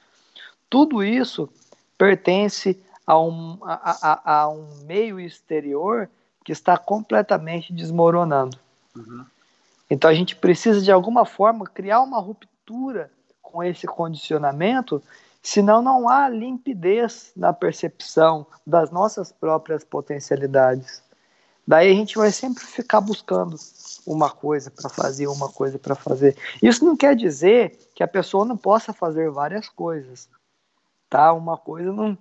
tudo isso pertence a um meio exterior que está completamente desmoronando. Uhum. Então a gente precisa, de alguma forma, criar uma ruptura com esse condicionamento, senão não há limpidez na percepção das nossas próprias potencialidades. Daí a gente vai sempre ficar buscando uma coisa para fazer, uma coisa para fazer. Isso não quer dizer que a pessoa não possa fazer várias coisas. Tá? Uma coisa não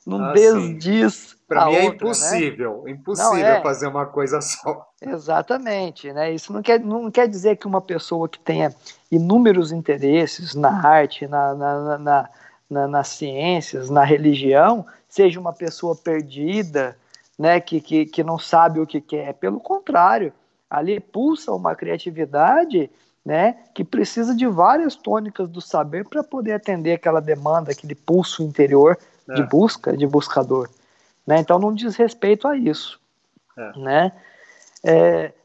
Sim. desdiz Para a mim é outra, né? impossível, Não impossível é. fazer uma coisa só. Exatamente, né? Isso não quer dizer que uma pessoa que tenha inúmeros interesses na arte, nas ciências, na religião, seja uma pessoa perdida, né? Que não sabe o que quer. Pelo contrário, ali pulsa uma criatividade, né? Que precisa de várias tônicas do saber para poder atender aquela demanda, aquele pulso interior de busca, de buscador. Né? Então não diz respeito a isso. Né?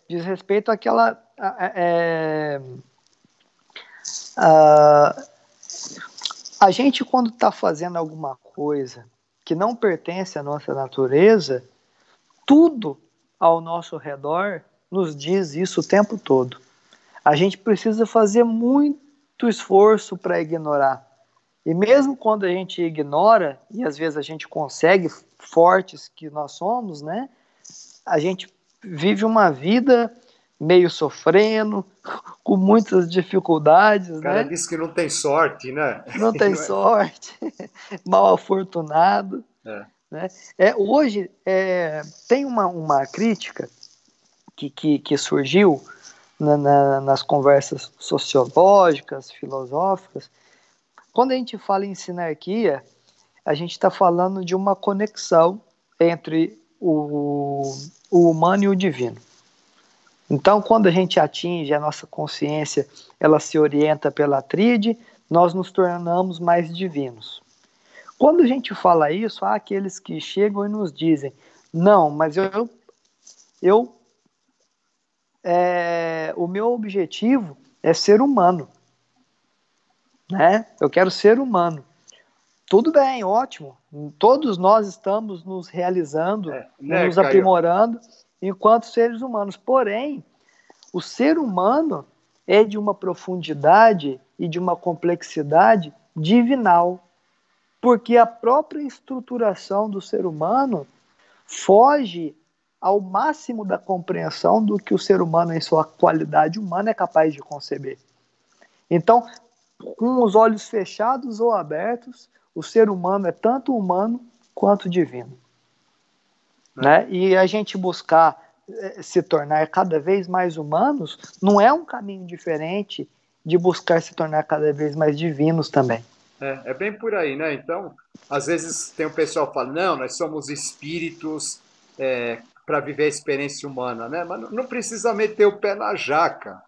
Diz respeito àquela... A gente, quando está fazendo alguma coisa que não pertence à nossa natureza, tudo ao nosso redor nos diz isso o tempo todo. A gente precisa fazer muito esforço para ignorar. E mesmo quando a gente ignora, e às vezes a gente consegue, fortes que nós somos, né? A gente vive uma vida meio sofrendo, com muitas dificuldades, O cara né? diz que não tem sorte, né? Não tem sorte, mal afortunado. Né? Hoje tem uma crítica que surgiu nas conversas sociológicas, filosóficas. Quando a gente fala em sinarquia, a gente está falando de uma conexão entre o humano e o divino. Então, quando a gente atinge a nossa consciência, ela se orienta pela tríade, nós nos tornamos mais divinos. Quando a gente fala isso, há aqueles que chegam e nos dizem: não, mas o meu objetivo é ser humano, né? Eu quero ser humano. Tudo bem, ótimo. Todos nós estamos nos realizando, né, nos Caio? aprimorando enquanto seres humanos. Porém, o ser humano é de uma profundidade e de uma complexidade divinal, porque a própria estruturação do ser humano foge ao máximo da compreensão do que o ser humano, em sua qualidade humana, é capaz de conceber. Então, com os olhos fechados ou abertos, o ser humano é tanto humano quanto divino. Né? E a gente buscar se tornar cada vez mais humanos não é um caminho diferente de buscar se tornar cada vez mais divinos também. É bem por aí, né? Então, às vezes tem o pessoal que fala, não, nós somos espíritos para viver a experiência humana, né? Mas não precisa meter o pé na jaca,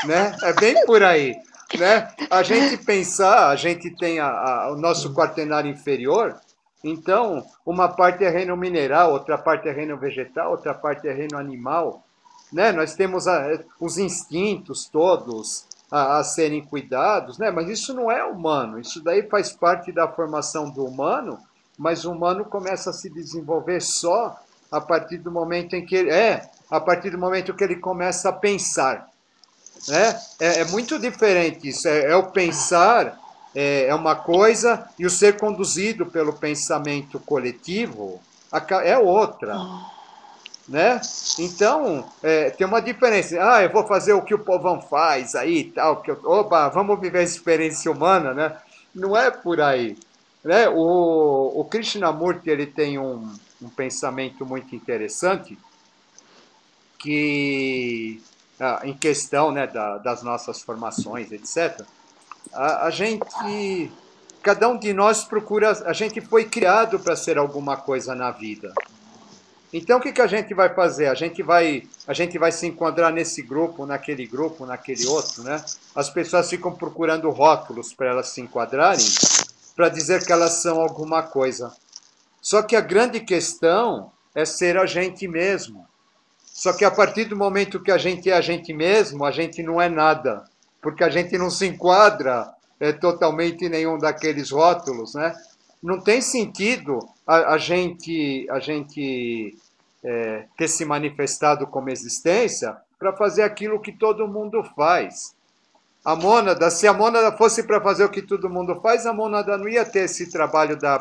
né? É bem por aí, né? A gente pensar, a gente tem o nosso quaternário inferior, então uma parte é reino mineral, outra parte é reino vegetal, outra parte é reino animal, né? Nós temos os instintos todos a serem cuidados, né? Mas isso não é humano, isso daí faz parte da formação do humano, mas o humano começa a se desenvolver só a partir do momento em que a partir do momento que ele começa a pensar, né? É muito diferente isso, o pensar é uma coisa e o ser conduzido pelo pensamento coletivo é outra. Né? Então, tem uma diferença. Eu vou fazer o que o povão faz aí tal. Oba, vamos viver a experiência humana, né? Não é por aí. Né? O Krishnamurti ele tem um pensamento muito interessante que, em questão, né, das nossas formações, etc., a gente, cada um de nós procura, a gente foi criado para ser alguma coisa na vida. Então, o que a gente vai fazer? A gente vai se enquadrar nesse grupo, naquele outro, né? As pessoas ficam procurando rótulos para elas se enquadrarem, para dizer que elas são alguma coisa. Só que a grande questão é ser a gente mesmo. Só que a partir do momento que a gente é a gente mesmo, a gente não é nada, porque a gente não se enquadra totalmente em nenhum daqueles rótulos, né? Não tem sentido a gente ter se manifestado como existência para fazer aquilo que todo mundo faz. A mônada, se a mônada fosse para fazer o que todo mundo faz, a mônada não ia ter esse trabalho da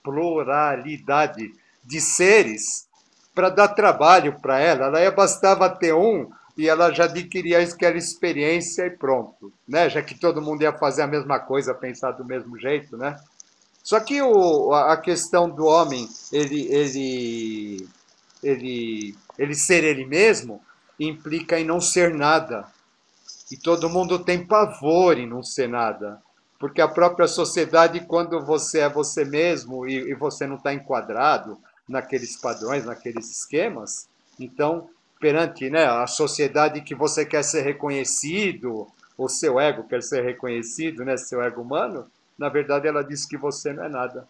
pluralidade de seres para dar trabalho para ela. Ela ia bastava ter um e ela já adquiria aquela experiência e pronto, né? Já que todo mundo ia fazer a mesma coisa, pensar do mesmo jeito, né? Só que a questão do homem, ele ser ele mesmo, implica em não ser nada. E todo mundo tem pavor em não ser nada. Porque a própria sociedade, quando você é você mesmo e você não está enquadrado naqueles padrões, naqueles esquemas, então, perante, né, a sociedade que você quer ser reconhecido, o seu ego quer ser reconhecido, né, seu ego humano, na verdade ela diz que você não é nada.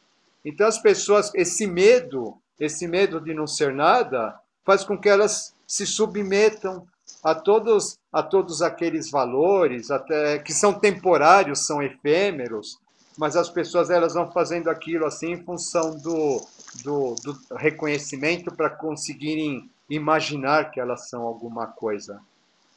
Então as pessoas, esse medo de não ser nada, faz com que elas se submetam a todos aqueles valores, até que são temporários, são efêmeros, mas as pessoas elas vão fazendo aquilo assim em função do reconhecimento para conseguirem imaginar que elas são alguma coisa.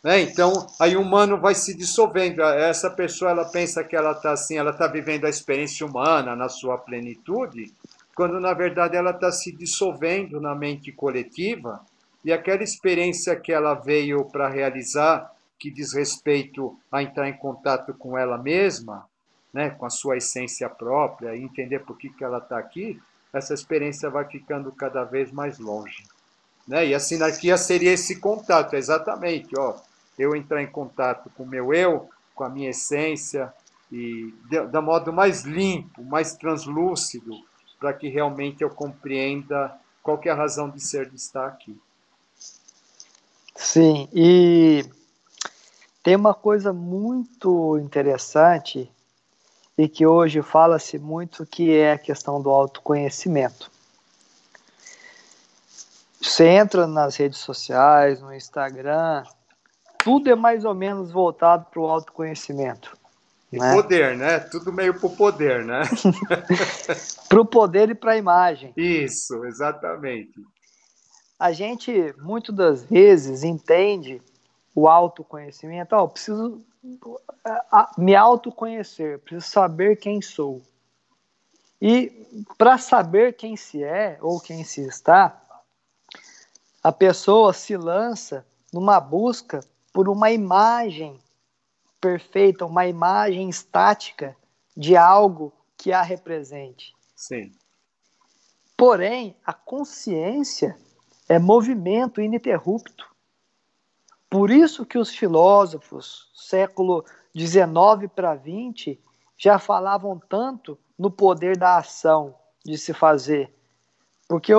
Né? Então, aí o humano vai se dissolvendo. Essa pessoa ela pensa que ela está assim, ela está vivendo a experiência humana na sua plenitude, quando na verdade ela está se dissolvendo na mente coletiva e aquela experiência que ela veio para realizar, que diz respeito a entrar em contato com ela mesma, né, com a sua essência própria e entender por que ela está aqui, essa experiência vai ficando cada vez mais longe. Né? E a sinarquia seria esse contato, exatamente. Ó, eu entrar em contato com o meu eu, com a minha essência, e da modo mais limpo, mais translúcido, para que realmente eu compreenda qual que é a razão de ser de estar aqui. Sim, e tem uma coisa muito interessante e que hoje fala-se muito, que é a questão do autoconhecimento. Você entra nas redes sociais, no Instagram, tudo é mais ou menos voltado para o autoconhecimento. E né? Poder, né? Tudo meio para o poder, né? Para o poder e para a imagem. Isso, exatamente. A gente, muitas das vezes, entende o autoconhecimento. Eu preciso me autoconhecer, preciso saber quem sou. E para saber quem se é ou quem se está, a pessoa se lança numa busca por uma imagem perfeita, uma imagem estática de algo que a represente. Sim. Porém, a consciência é movimento ininterrupto. Por isso que os filósofos, século XIX para XX, já falavam tanto no poder da ação, de se fazer. Porque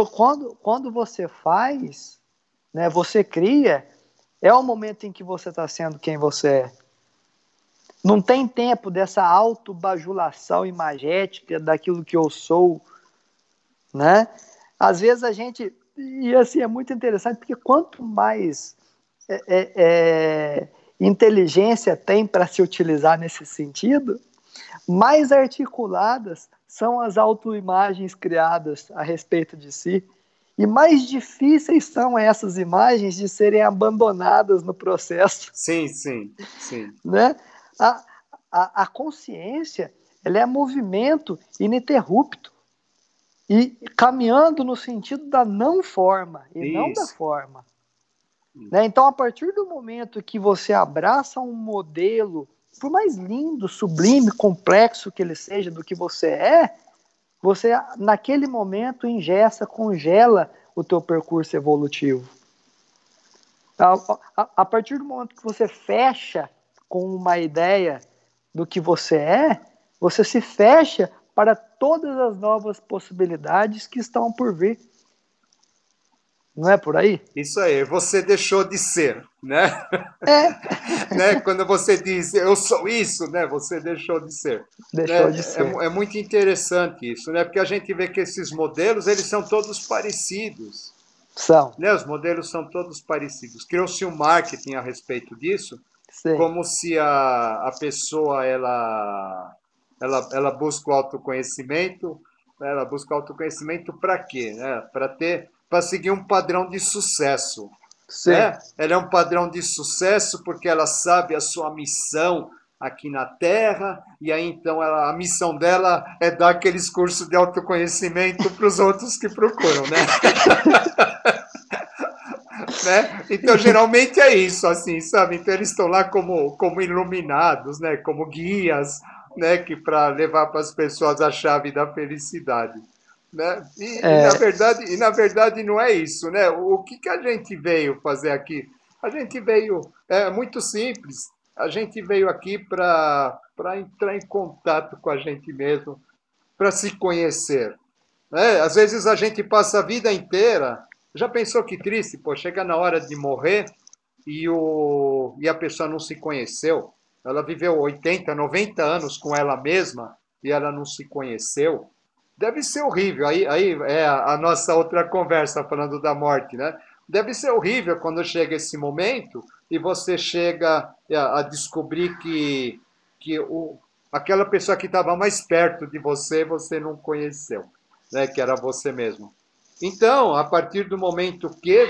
quando você faz, né, você cria, é o momento em que você está sendo quem você é. Não tem tempo dessa autobajulação imagética daquilo que eu sou, né? Às vezes a gente... E assim, é muito interessante, porque quanto mais inteligência tem para se utilizar nesse sentido, mais articuladas são as autoimagens criadas a respeito de si, e mais difíceis são essas imagens de serem abandonadas no processo. Sim, sim, sim. Né? A consciência, ela é movimento ininterrupto e caminhando no sentido da não forma e Isso. não da forma. Né? Então, a partir do momento que você abraça um modelo, por mais lindo, sublime, complexo que ele seja do que você, naquele momento, engessa, congela o teu percurso evolutivo. A partir do momento que você fecha com uma ideia do que você se fecha para todas as novas possibilidades que estão por vir. Não é por aí? Isso aí, você deixou de ser, né? Né? Quando você diz eu sou isso, né? Você deixou de ser. Deixou Né? de ser. É muito interessante isso, né? Porque a gente vê que esses modelos, eles são todos parecidos. São. Né? Os modelos são todos parecidos. Criou-se um marketing a respeito disso, Sim. como se a pessoa ela busca o autoconhecimento, ela busca o autoconhecimento para quê? Né? Para seguir um padrão de sucesso. Né? Ela é um padrão de sucesso porque ela sabe a sua missão aqui na Terra, e aí então a missão dela é dar aqueles cursos de autoconhecimento para os outros que procuram, né? Né? Então, geralmente é isso, assim, sabe? Então, eles estão lá como iluminados, né? Como guias, né? Que para levar para as pessoas a chave da felicidade. Né? E na verdade não é isso, né? O que a gente veio fazer aqui? A gente veio, é muito simples, a gente veio aqui para entrar em contato com a gente mesmo, para se conhecer. Né? Às vezes a gente passa a vida inteira, já pensou que triste, pô, chega na hora de morrer e a pessoa não se conheceu, ela viveu 80, 90 anos com ela mesma e ela não se conheceu. Deve ser horrível. Aí é a nossa outra conversa falando da morte, né? Deve ser horrível quando chega esse momento e você chega a descobrir que aquela pessoa que estava mais perto de você, você não conheceu, né? Que era você mesmo. Então, a partir do momento que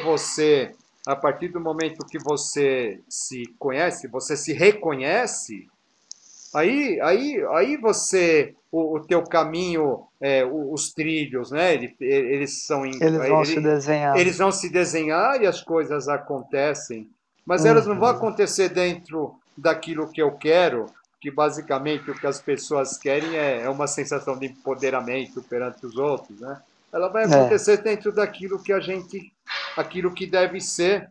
você se conhece, você se reconhece, aí você, o teu caminho, os trilhos, né? Eles vão se desenhando. Eles vão se desenhar e as coisas acontecem, mas elas não vão Uhum. acontecer dentro daquilo que eu quero, que basicamente o que as pessoas querem é uma sensação de empoderamento perante os outros, né? Ela vai É. acontecer dentro daquilo que aquilo que deve ser,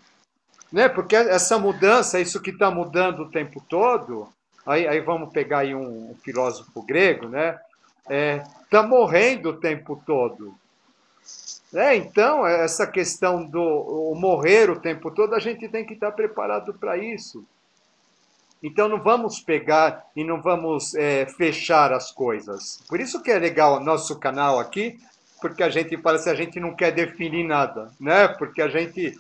né? Porque essa mudança, isso que está mudando o tempo todo, aí vamos pegar aí um filósofo grego, né? Está morrendo o tempo todo. Então, essa questão do morrer o tempo todo, a gente tem que estar preparado para isso. Então, não vamos pegar e não vamos fechar as coisas. Por isso que é legal o nosso canal aqui, porque a gente parece que a gente não quer definir nada, né? Porque a gente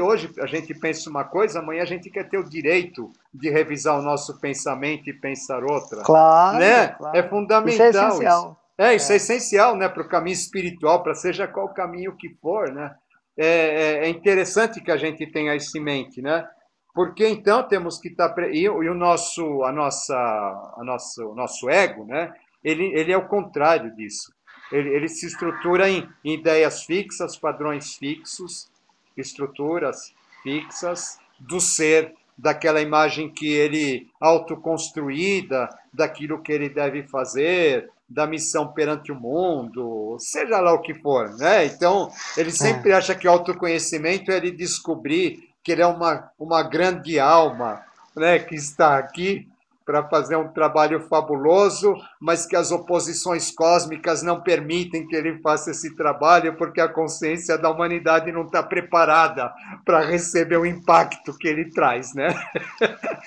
hoje a gente pensa uma coisa, amanhã a gente quer ter o direito de revisar o nosso pensamento e pensar outra, Claro, né? É claro. Isso é fundamental isso. essencial. Isso é É. essencial, né, para o caminho espiritual, para seja qual caminho que for, né? É interessante que a gente tenha isso em mente, né? Porque então temos que estar e o nosso o nosso ego, né? Ele é o contrário disso. Ele se estrutura em ideias fixas, padrões fixos, estruturas fixas do ser, daquela imagem que ele autoconstruída, daquilo que ele deve fazer, da missão perante o mundo, seja lá o que for, né? Então, ele sempre É. acha que o autoconhecimento é ele descobrir que ele é uma grande alma, né, que está aqui para fazer um trabalho fabuloso, mas que as oposições cósmicas não permitem que ele faça esse trabalho, porque a consciência da humanidade não está preparada para receber o impacto que ele traz, né?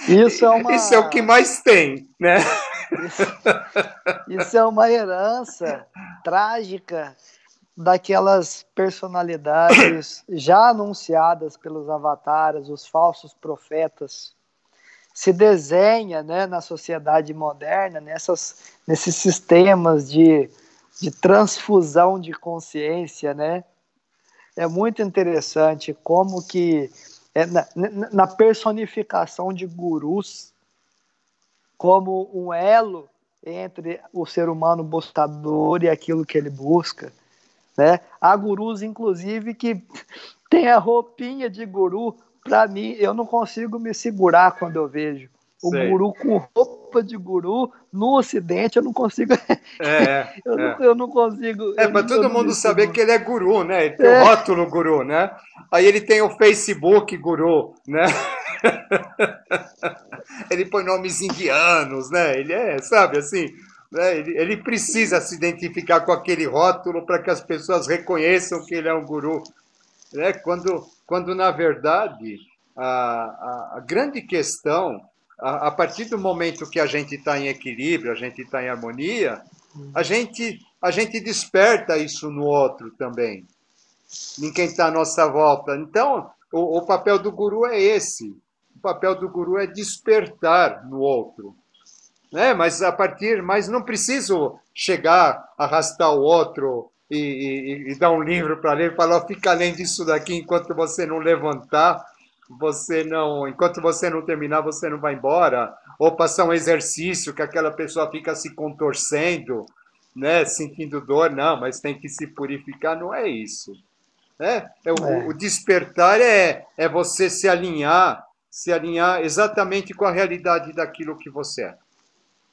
Isso é Isso é o que uma, mais tem, né? isso, isso é uma herança trágica daquelas personalidades já anunciadas pelos avatares, os falsos profetas. Se desenha, né, na sociedade moderna, nesses sistemas de transfusão de consciência, né? É muito interessante como que na personificação de gurus como um elo entre o ser humano buscador e aquilo que ele busca, né? Há gurus, inclusive, que tem a roupinha de guru. Para mim, eu não consigo me segurar quando eu vejo o Sei. guru com roupa de guru no Ocidente. Eu não consigo, É. eu não consigo, Para eu todo não me mundo saber que seguro. ele é guru, né? Ele tem o É, rótulo guru, né? Aí ele tem o Facebook guru, né? Ele põe nomes indianos, né? Ele sabe, assim, né? Ele precisa se identificar com aquele rótulo para que as pessoas reconheçam que ele é um guru, né? Quando na verdade, a grande questão, a partir do momento que a gente está em equilíbrio, a gente está em harmonia, a gente desperta isso no outro também, em quem está à nossa volta. Então, o papel do guru é esse. O papel do guru é despertar no outro, né? Mas não preciso chegar, arrastar o outro e dar um livro para ler e falar, fica lendo disso daqui enquanto você não levantar, enquanto você não terminar, você não vai embora, ou passar um exercício que aquela pessoa fica se contorcendo, né, sentindo dor, não, mas tem que se purificar, não é isso, né? O é. despertar é você se alinhar exatamente com a realidade daquilo que você é,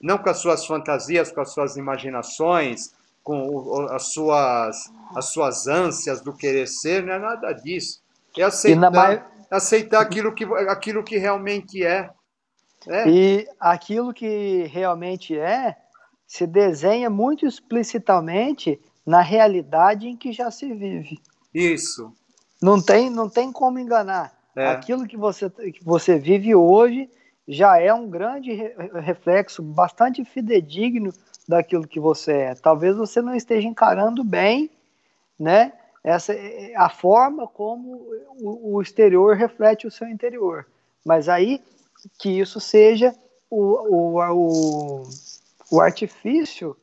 não com as suas fantasias, com as suas imaginações, com as suas ânsias do querer ser, não é nada disso. É E, na mai... aceitar aquilo que realmente é. Né? e aquilo que realmente é se desenha muito explicitamente na realidade em que já se vive. Isso. Não tem como enganar. É. Aquilo que você vive hoje já é um grande reflexo, bastante fidedigno daquilo que você é. Talvez você não esteja encarando bem, né, essa a forma como o exterior reflete o seu interior. Mas aí que isso seja o artifício,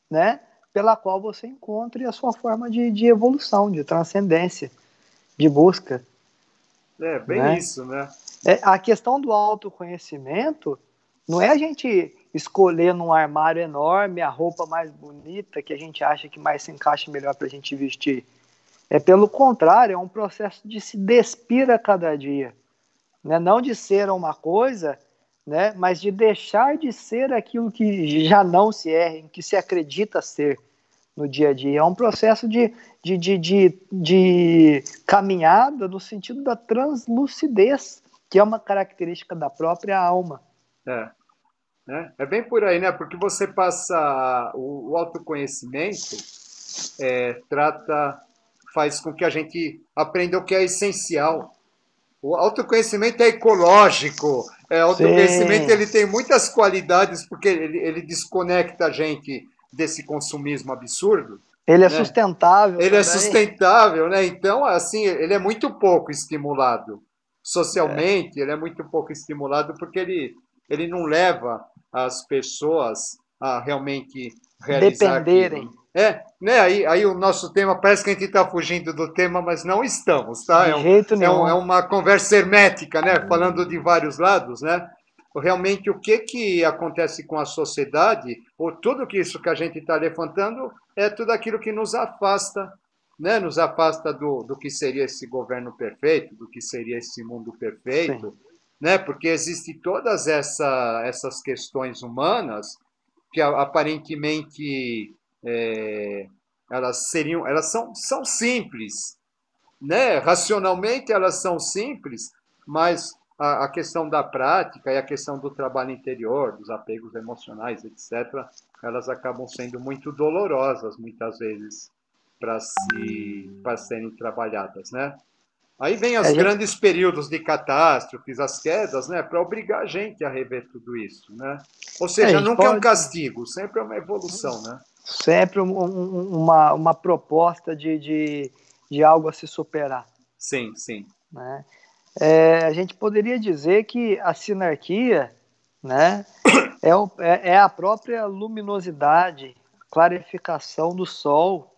né, pela qual você encontre a sua forma de evolução, de transcendência, de busca. É, bem Né? isso, né? A questão do autoconhecimento não é a gente escolher num armário enorme a roupa mais bonita que a gente acha que mais se encaixa melhor para a gente vestir. É pelo contrário, é um processo de se despir a cada dia. Né? Não de ser uma coisa, né? Mas de deixar de ser aquilo que já não se é, em que se acredita ser no dia a dia. É um processo de caminhada no sentido da translucidez, que é uma característica da própria alma. É, né? É bem por aí, né? Porque você passa o autoconhecimento, trata, faz com que a gente aprenda o que é essencial. O autoconhecimento é ecológico. O autoconhecimento Sim, ele tem muitas qualidades porque ele desconecta a gente desse consumismo absurdo, ele é né? sustentável Ele é também. sustentável, né? Então, assim, ele é muito pouco estimulado É, socialmente, ele é muito pouco estimulado porque ele não leva as pessoas a realmente realizar aquilo. dependerem. Né? Aí o nosso tema, parece que a gente está fugindo do tema, mas não estamos, tá? De jeito É nenhum. uma conversa hermética, né? Falando de vários lados, né? Realmente o que acontece com a sociedade, ou tudo que isso que a gente está levantando, é tudo aquilo que nos afasta, né? Nos afasta do que seria esse governo perfeito, do que seria esse mundo Sim. perfeito, né? Porque existem todas essas questões humanas que aparentemente elas são simples, né? Racionalmente elas são simples, mas a questão da prática e a questão do trabalho interior, dos apegos emocionais, etc., elas acabam sendo muito dolorosas muitas vezes para serem trabalhadas, né? Aí vem os A gente, grandes períodos de catástrofes, as quedas, né, para obrigar a gente a rever tudo isso, né? Ou a seja, gente nunca é um pode castigo, sempre é uma evolução, né? sempre uma proposta de algo a se superar. Sim, sim. Né? A gente poderia dizer que a sinarquia, né, é a própria luminosidade, clarificação do sol,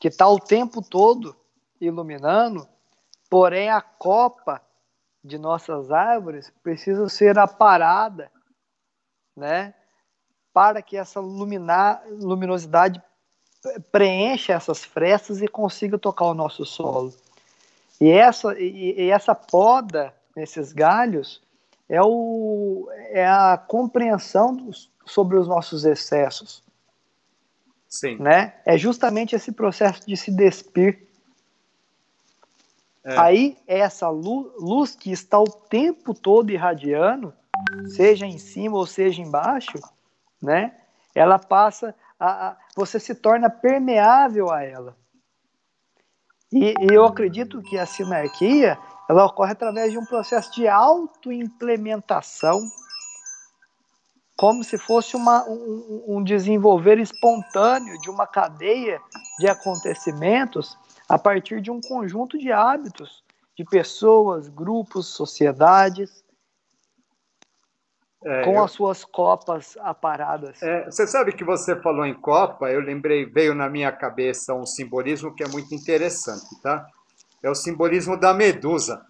que está o tempo todo iluminando, porém a copa de nossas árvores precisa ser aparada, né, para que essa luminosidade preencha essas frestas e consiga tocar o nosso solo. E essa poda nesses galhos é a compreensão sobre os nossos excessos. Sim. Né? É justamente esse processo de se despir. É, Aí, essa luz que está o tempo todo irradiando, seja em cima ou seja embaixo, né? Ela passa você se torna permeável a ela. E eu acredito que a sinarquia ela ocorre através de um processo de autoimplementação, como se fosse um desenvolver espontâneo de uma cadeia de acontecimentos a partir de um conjunto de hábitos de pessoas, grupos, sociedades, com eu, as suas copas aparadas. você sabe que você falou em Copa, eu lembrei, veio na minha cabeça um simbolismo que é muito interessante, tá? É o simbolismo da medusa.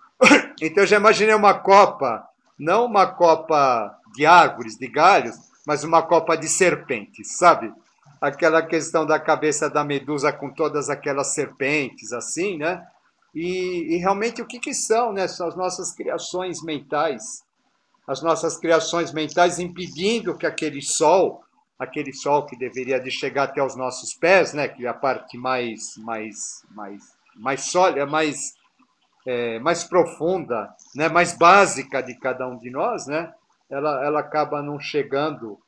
Então eu já imaginei uma copa, não uma copa de árvores, de galhos, mas uma copa de serpentes, sabe? Aquela questão da cabeça da medusa com todas aquelas serpentes, assim, né? E realmente o que são, né? São as nossas criações mentais, as nossas criações mentais impedindo que aquele sol que deveria de chegar até os nossos pés, né? Que é a parte mais sólida, mais profunda, né, mais básica de cada um de nós, né, ela acaba não chegando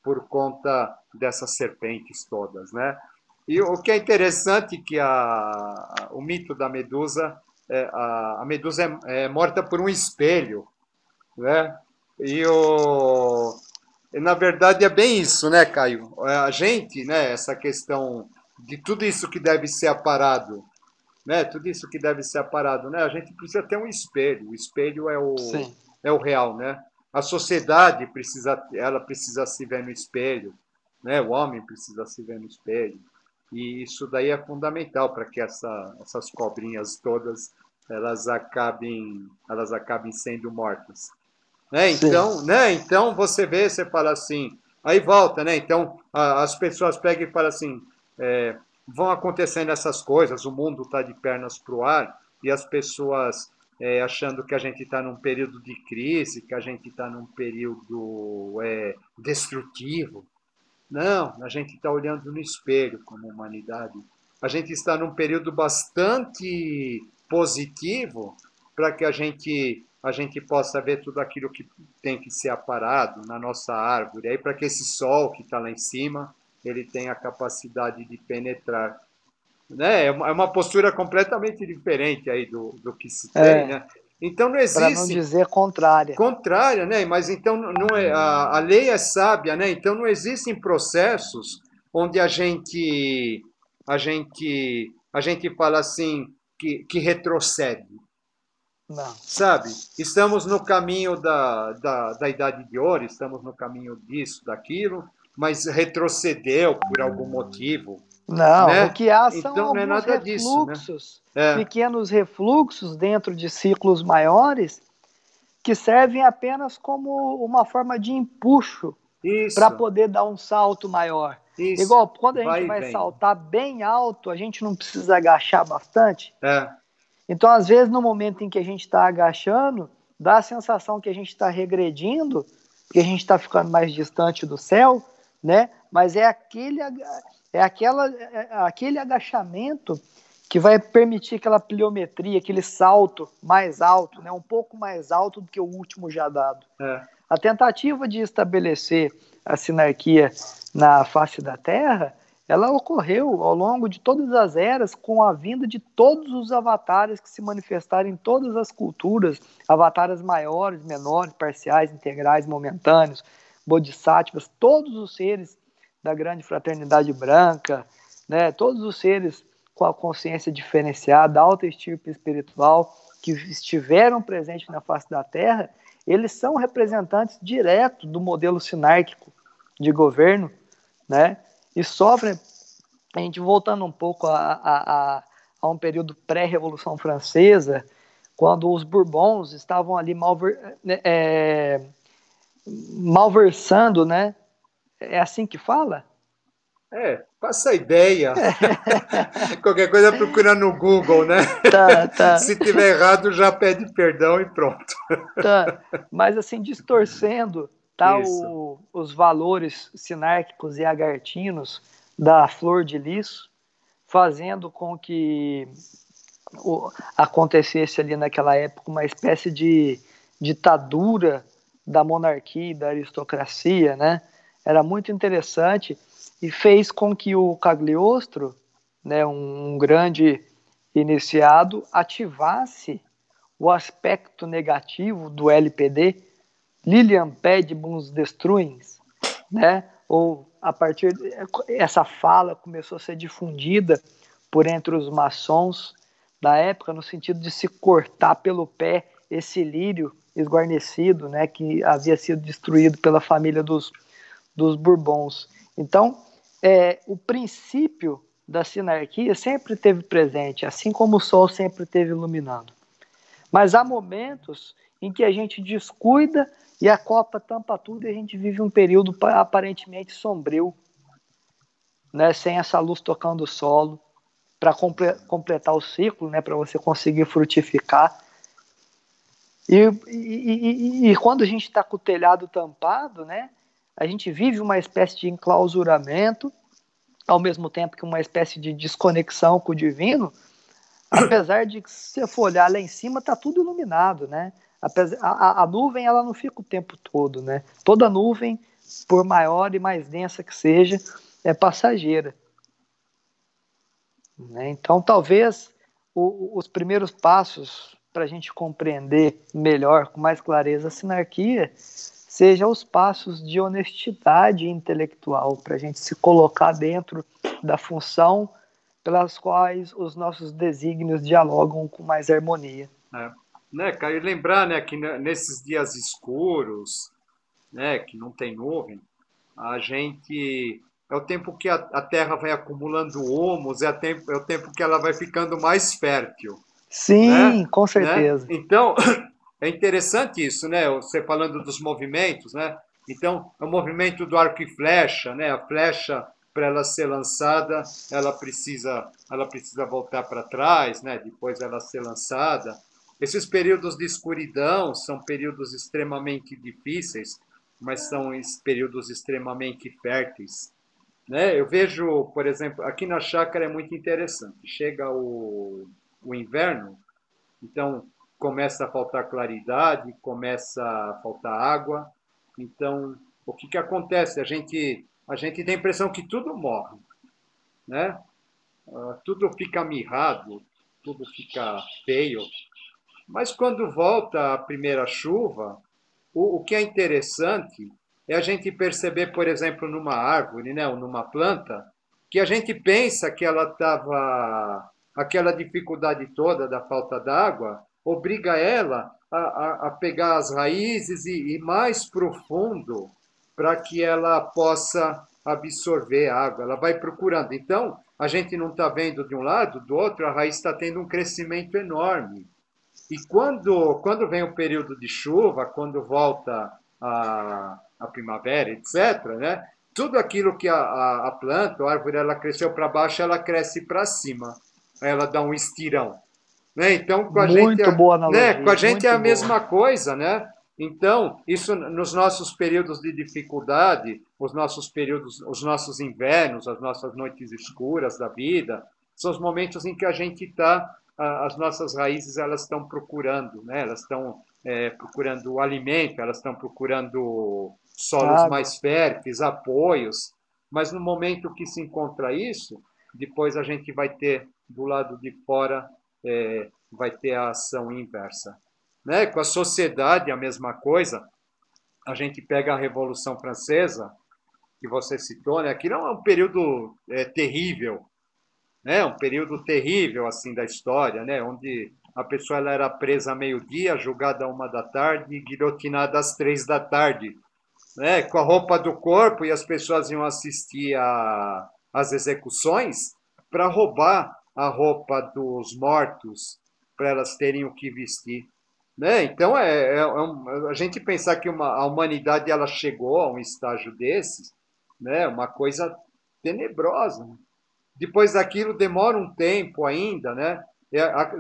por conta dessas serpentes todas, né? E o que é interessante é que o mito da Medusa, a Medusa é morta por um espelho, né? E Na verdade, é bem isso, né, Caio? A gente, né, essa questão de tudo isso que deve ser aparado, né, tudo isso que deve ser aparado, né, a gente precisa ter um espelho. O espelho Sim. é o real, né? A sociedade precisa, ela precisa se ver no espelho, né? O homem precisa se ver no espelho. E isso daí é fundamental para que essas cobrinhas todas elas acabem sendo mortas. Sim. Né? Então você vê, você fala assim, aí volta, né? Então as pessoas pegam e falam assim, vão acontecendo essas coisas, o mundo está de pernas para o ar e as pessoas achando que a gente está num período de crise, que a gente está num período destrutivo. Não, a gente está olhando no espelho como humanidade. A gente está num período bastante positivo para que a gente possa ver tudo aquilo que tem que ser aparado na nossa árvore. Aí para que esse sol que está lá em cima, ele tenha a capacidade de penetrar. Né? É uma postura completamente diferente aí do que se tem, É, né? Então não para não existe dizer contrária. contrária, né? Mas então não é, a lei é sábia, né? Então não existem processos onde a gente fala assim que retrocede, Não. sabe? Estamos no caminho da idade de ouro, estamos no caminho disso, daquilo, mas retrocedeu por algum motivo, Não, o né? que há são Então não é alguns nada disso, né? refluxos, É, pequenos refluxos dentro de ciclos maiores que servem apenas como uma forma de empuxo para isso, poder dar um salto maior. isso, Igual quando a gente vai e vai vem. saltar bem alto, a gente não precisa agachar bastante. É, Então, às vezes, no momento em que a gente está agachando, dá a sensação que a gente está regredindo, que a gente está ficando mais distante do céu, né? Mas aquele agachamento que vai permitir aquela pliometria, aquele salto mais alto, né? Um pouco mais alto do que o último já dado. é, A tentativa de estabelecer a sinarquia na face da Terra, ela ocorreu ao longo de todas as eras com a vinda de todos os avatares que se manifestaram em todas as culturas, avatares maiores, menores, parciais, integrais, momentâneos, bodhisattvas, todos os seres da grande fraternidade branca, né, todos os seres com a consciência diferenciada, alta estirpe espiritual, que estiveram presentes na face da Terra, eles são representantes diretos do modelo sinárquico de governo, né? E sofrem, a gente voltando um pouco a um período pré-Revolução Francesa, quando os Bourbons estavam ali malversando, né? É assim que fala? passa a ideia. Qualquer coisa procura no Google, né? Tá, tá, Se tiver errado, já pede perdão e pronto. tá. Mas assim, distorcendo tá, Isso. os valores sinárquicos e agartinos da flor de lis, fazendo com que acontecesse ali naquela época uma espécie de ditadura da monarquia e da aristocracia, né? Era muito interessante e fez com que o Cagliostro, né, um grande iniciado, ativasse o aspecto negativo do LPD, Lilian Pedibus Destruins, né? Ou a partir essa fala começou a ser difundida por entre os maçons da época no sentido de se cortar pelo pé esse lírio esguarnecido, né, que havia sido destruído pela família dos Bourbons. Então, o princípio da sinarquia sempre esteve presente, assim como o sol sempre esteve iluminando. Mas há momentos em que a gente descuida e a copa tampa tudo e a gente vive um período aparentemente sombrio, né, sem essa luz tocando o solo, para completar o ciclo, né, para você conseguir frutificar. E quando a gente está com o telhado tampado, né, a gente vive uma espécie de enclausuramento, ao mesmo tempo que uma espécie de desconexão com o divino, apesar de que se você for olhar lá em cima, está tudo iluminado, né? A nuvem ela não fica o tempo todo, né? Toda nuvem, por maior e mais densa que seja, é passageira. Né? Então, talvez os primeiros passos para a gente compreender melhor, com mais clareza, a sinarquia seja os passos de honestidade intelectual, para a gente se colocar dentro da função pelas quais os nossos desígnios dialogam com mais harmonia. Né, cara, e lembrar, né, que nesses dias escuros, né, que não tem nuvem, a gente é o tempo que a Terra vai acumulando humus, é o tempo que ela vai ficando mais fértil, Sim, né? com Né? certeza. Então, é interessante isso, né? Você falando dos movimentos, né? Então, é o movimento do arco e flecha, né? A flecha, para ela ser lançada, ela precisa voltar para trás, né? Depois ela ser lançada. Esses períodos de escuridão são períodos extremamente difíceis, mas são períodos extremamente férteis, né? Eu vejo, por exemplo, aqui na chácara é muito interessante. Chega o inverno, então começa a faltar claridade, começa a faltar água. Então, o que que acontece? A gente tem a impressão que tudo morre, né? Tudo fica mirrado, tudo fica feio. Mas quando volta a primeira chuva, o que é interessante é a gente perceber, por exemplo, numa árvore, né, ou numa planta, que a gente pensa que ela estava. Aquela dificuldade toda da falta d'água obriga ela a pegar as raízes e ir mais profundo para que ela possa absorver água. Ela vai procurando. Então, a gente não está vendo de um lado, do outro, a raiz está tendo um crescimento enorme. E quando vem o período de chuva, quando volta a primavera, etc., né? Tudo aquilo que a planta, a árvore, ela cresceu para baixo, ela cresce para cima. Ela dá um estirão. Né? Então, Muito boa com a analogia, gente é muito a boa. mesma coisa, né? Então, isso nos nossos períodos de dificuldade, os nossos invernos, as nossas noites escuras da vida, são os momentos em que a gente está, as nossas raízes elas estão procurando, né? Elas estão procurando o alimento, elas estão procurando solos Água. mais férteis, apoios, mas no momento que se encontra isso, depois a gente vai ter do lado de fora vai ter a ação inversa. Né? Com a sociedade, a mesma coisa. A gente pega a Revolução Francesa, que você citou, né? Aquilo é um período terrível, né? Um período terrível assim da história, né? Onde a pessoa ela era presa a meio-dia, julgada a 1 da tarde e guilhotinada às 3 da tarde, né? Com a roupa do corpo e as pessoas iam assistir às execuções para roubar a roupa dos mortos para elas terem o que vestir. Né? Então, a gente pensar que a humanidade ela chegou a um estágio desses, né? Uma coisa tenebrosa. Depois daquilo demora um tempo ainda, né?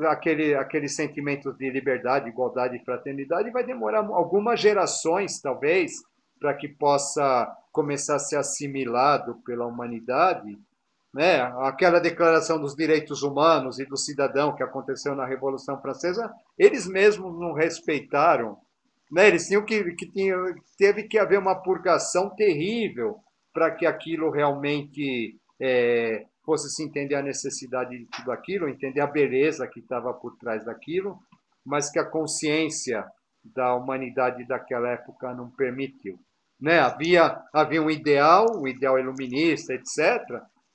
Aquele sentimento de liberdade, igualdade e fraternidade vai demorar algumas gerações, talvez, para que possa começar a ser assimilado pela humanidade, né? Aquela declaração dos direitos humanos e do cidadão que aconteceu na Revolução Francesa, eles mesmos não respeitaram, né? Eles teve que haver uma purgação terrível para que aquilo realmente fosse se entender a necessidade de tudo aquilo, entender a beleza que estava por trás daquilo, mas que a consciência da humanidade daquela época não permitiu. Né? Havia um ideal, o ideal iluminista, etc.,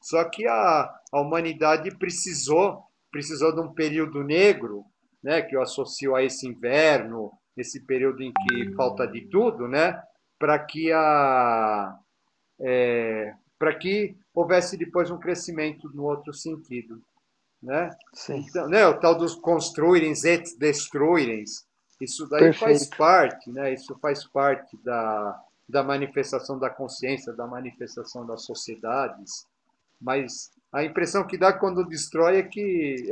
só que a humanidade precisou de um período negro, né, que eu associo a esse inverno, esse período em que falta de tudo, né, para que para que houvesse depois um crescimento no outro sentido, né? Sim, Então, né, o tal dos construirem et destruirem, isso daí faz perfeito. parte, né? Isso faz parte da manifestação da consciência, da manifestação das sociedades, mas a impressão que dá quando destrói é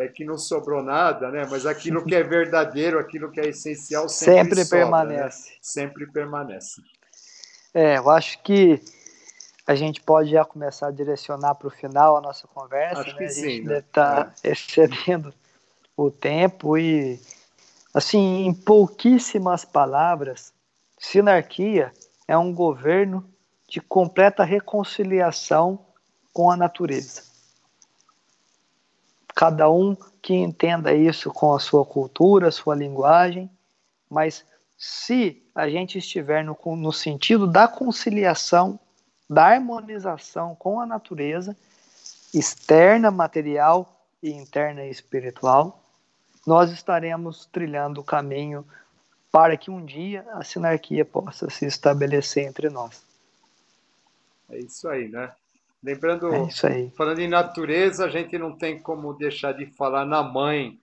que não sobrou nada, né? Mas aquilo que é verdadeiro, aquilo que é essencial sempre Sempre sobra, né? permanece. Sempre permanece. Eu acho que a gente pode já começar a direcionar para o final a nossa conversa, Acho né? que A sim, gente né? deve estar excedendo o tempo e, assim, em pouquíssimas palavras, sinarquia é um governo de completa reconciliação com a natureza. Cada um que entenda isso com a sua cultura, a sua linguagem, mas se a gente estiver no sentido da conciliação, da harmonização com a natureza, externa, material e interna espiritual, nós estaremos trilhando o caminho para que um dia a sinarquia possa se estabelecer entre nós. É isso aí, né? Lembrando, É isso aí. falando em natureza, a gente não tem como deixar de falar na mãe,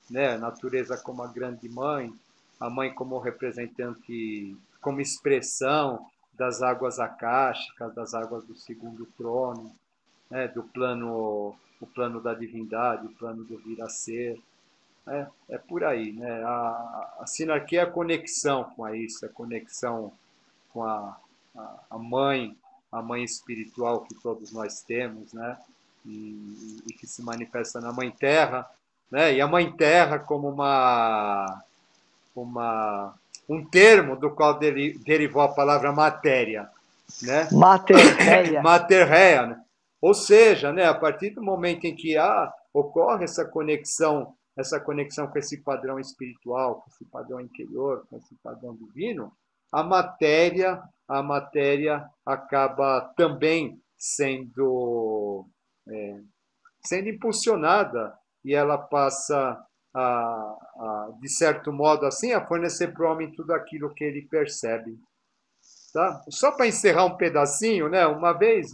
né? A natureza como a grande mãe, a mãe como representante, como expressão das águas akáshicas, das águas do segundo trono, né? Do plano, o plano da divindade, o plano do vir a ser. É por aí, né? A sinarquia é a conexão com isso, a conexão com a mãe espiritual que todos nós temos, né? E que se manifesta na Mãe Terra, né? E a Mãe Terra como um termo do qual derivou a palavra matéria, né? Materreia. Materreia, né? Ou seja, né, a partir do momento em que ocorre essa conexão com esse padrão espiritual, com esse padrão interior, com esse padrão divino, a matéria acaba também sendo impulsionada e ela passa de certo modo assim, a fornecer para o homem tudo aquilo que ele percebe. Tá? Só para encerrar um pedacinho, né? Uma vez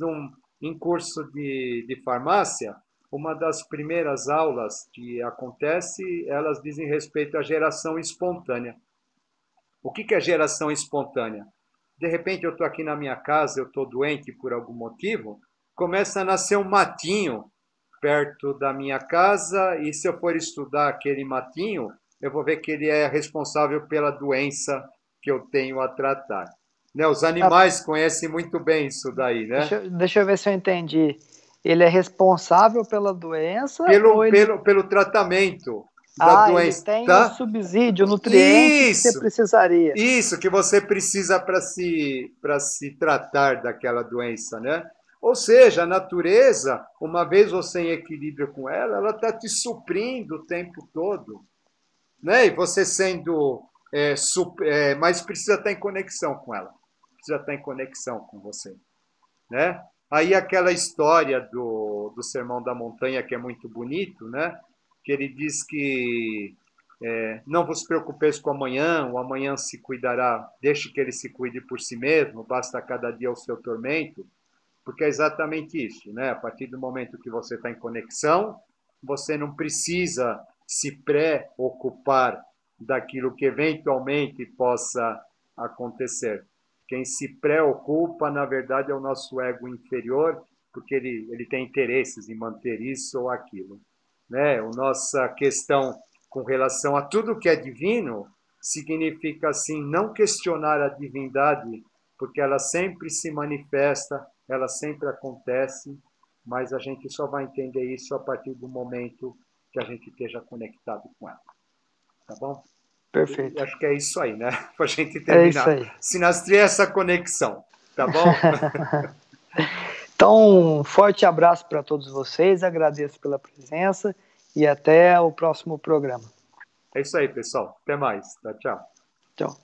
em curso de farmácia, uma das primeiras aulas que acontece, elas dizem respeito à geração espontânea. O que é geração espontânea? De repente eu estou aqui na minha casa, eu estou doente por algum motivo, começa a nascer um matinho perto da minha casa e se eu for estudar aquele matinho, eu vou ver que ele é responsável pela doença que eu tenho a tratar. Né? Os animais conhecem muito bem isso daí, né? Deixa eu ver se eu entendi. Ele é responsável pela doença pelo tratamento da doença. Ele tem tá? o subsídio, o nutriente que você precisaria. Isso, que você precisa para se tratar daquela doença, né? Ou seja, a natureza, uma vez você em equilíbrio com ela está te suprindo o tempo todo. Né? E você sendo... mas precisa estar em conexão com ela. Precisa estar em conexão com você. Né? Aí aquela história do Sermão da Montanha, que é muito bonito, né? Que ele diz que não vos preocupeis com o amanhã se cuidará, deixe que ele se cuide por si mesmo, basta cada dia o seu tormento, porque é exatamente isso, né? A partir do momento que você está em conexão, você não precisa se preocupar daquilo que eventualmente possa acontecer. Quem se preocupa, na verdade, é o nosso ego inferior, porque ele tem interesses em manter isso ou aquilo. Né? A nossa questão com relação a tudo que é divino significa, assim, não questionar a divindade, porque ela sempre se manifesta, ela sempre acontece, mas a gente só vai entender isso a partir do momento que a gente esteja conectado com ela. Tá bom? Perfeito. E acho que é isso aí, né? Para a gente terminar. É isso aí. Sinastria é essa conexão, tá bom? Então, um forte abraço para todos vocês, agradeço pela presença e até o próximo programa. É isso aí, pessoal. Até mais. Tchau, tchau. Tchau.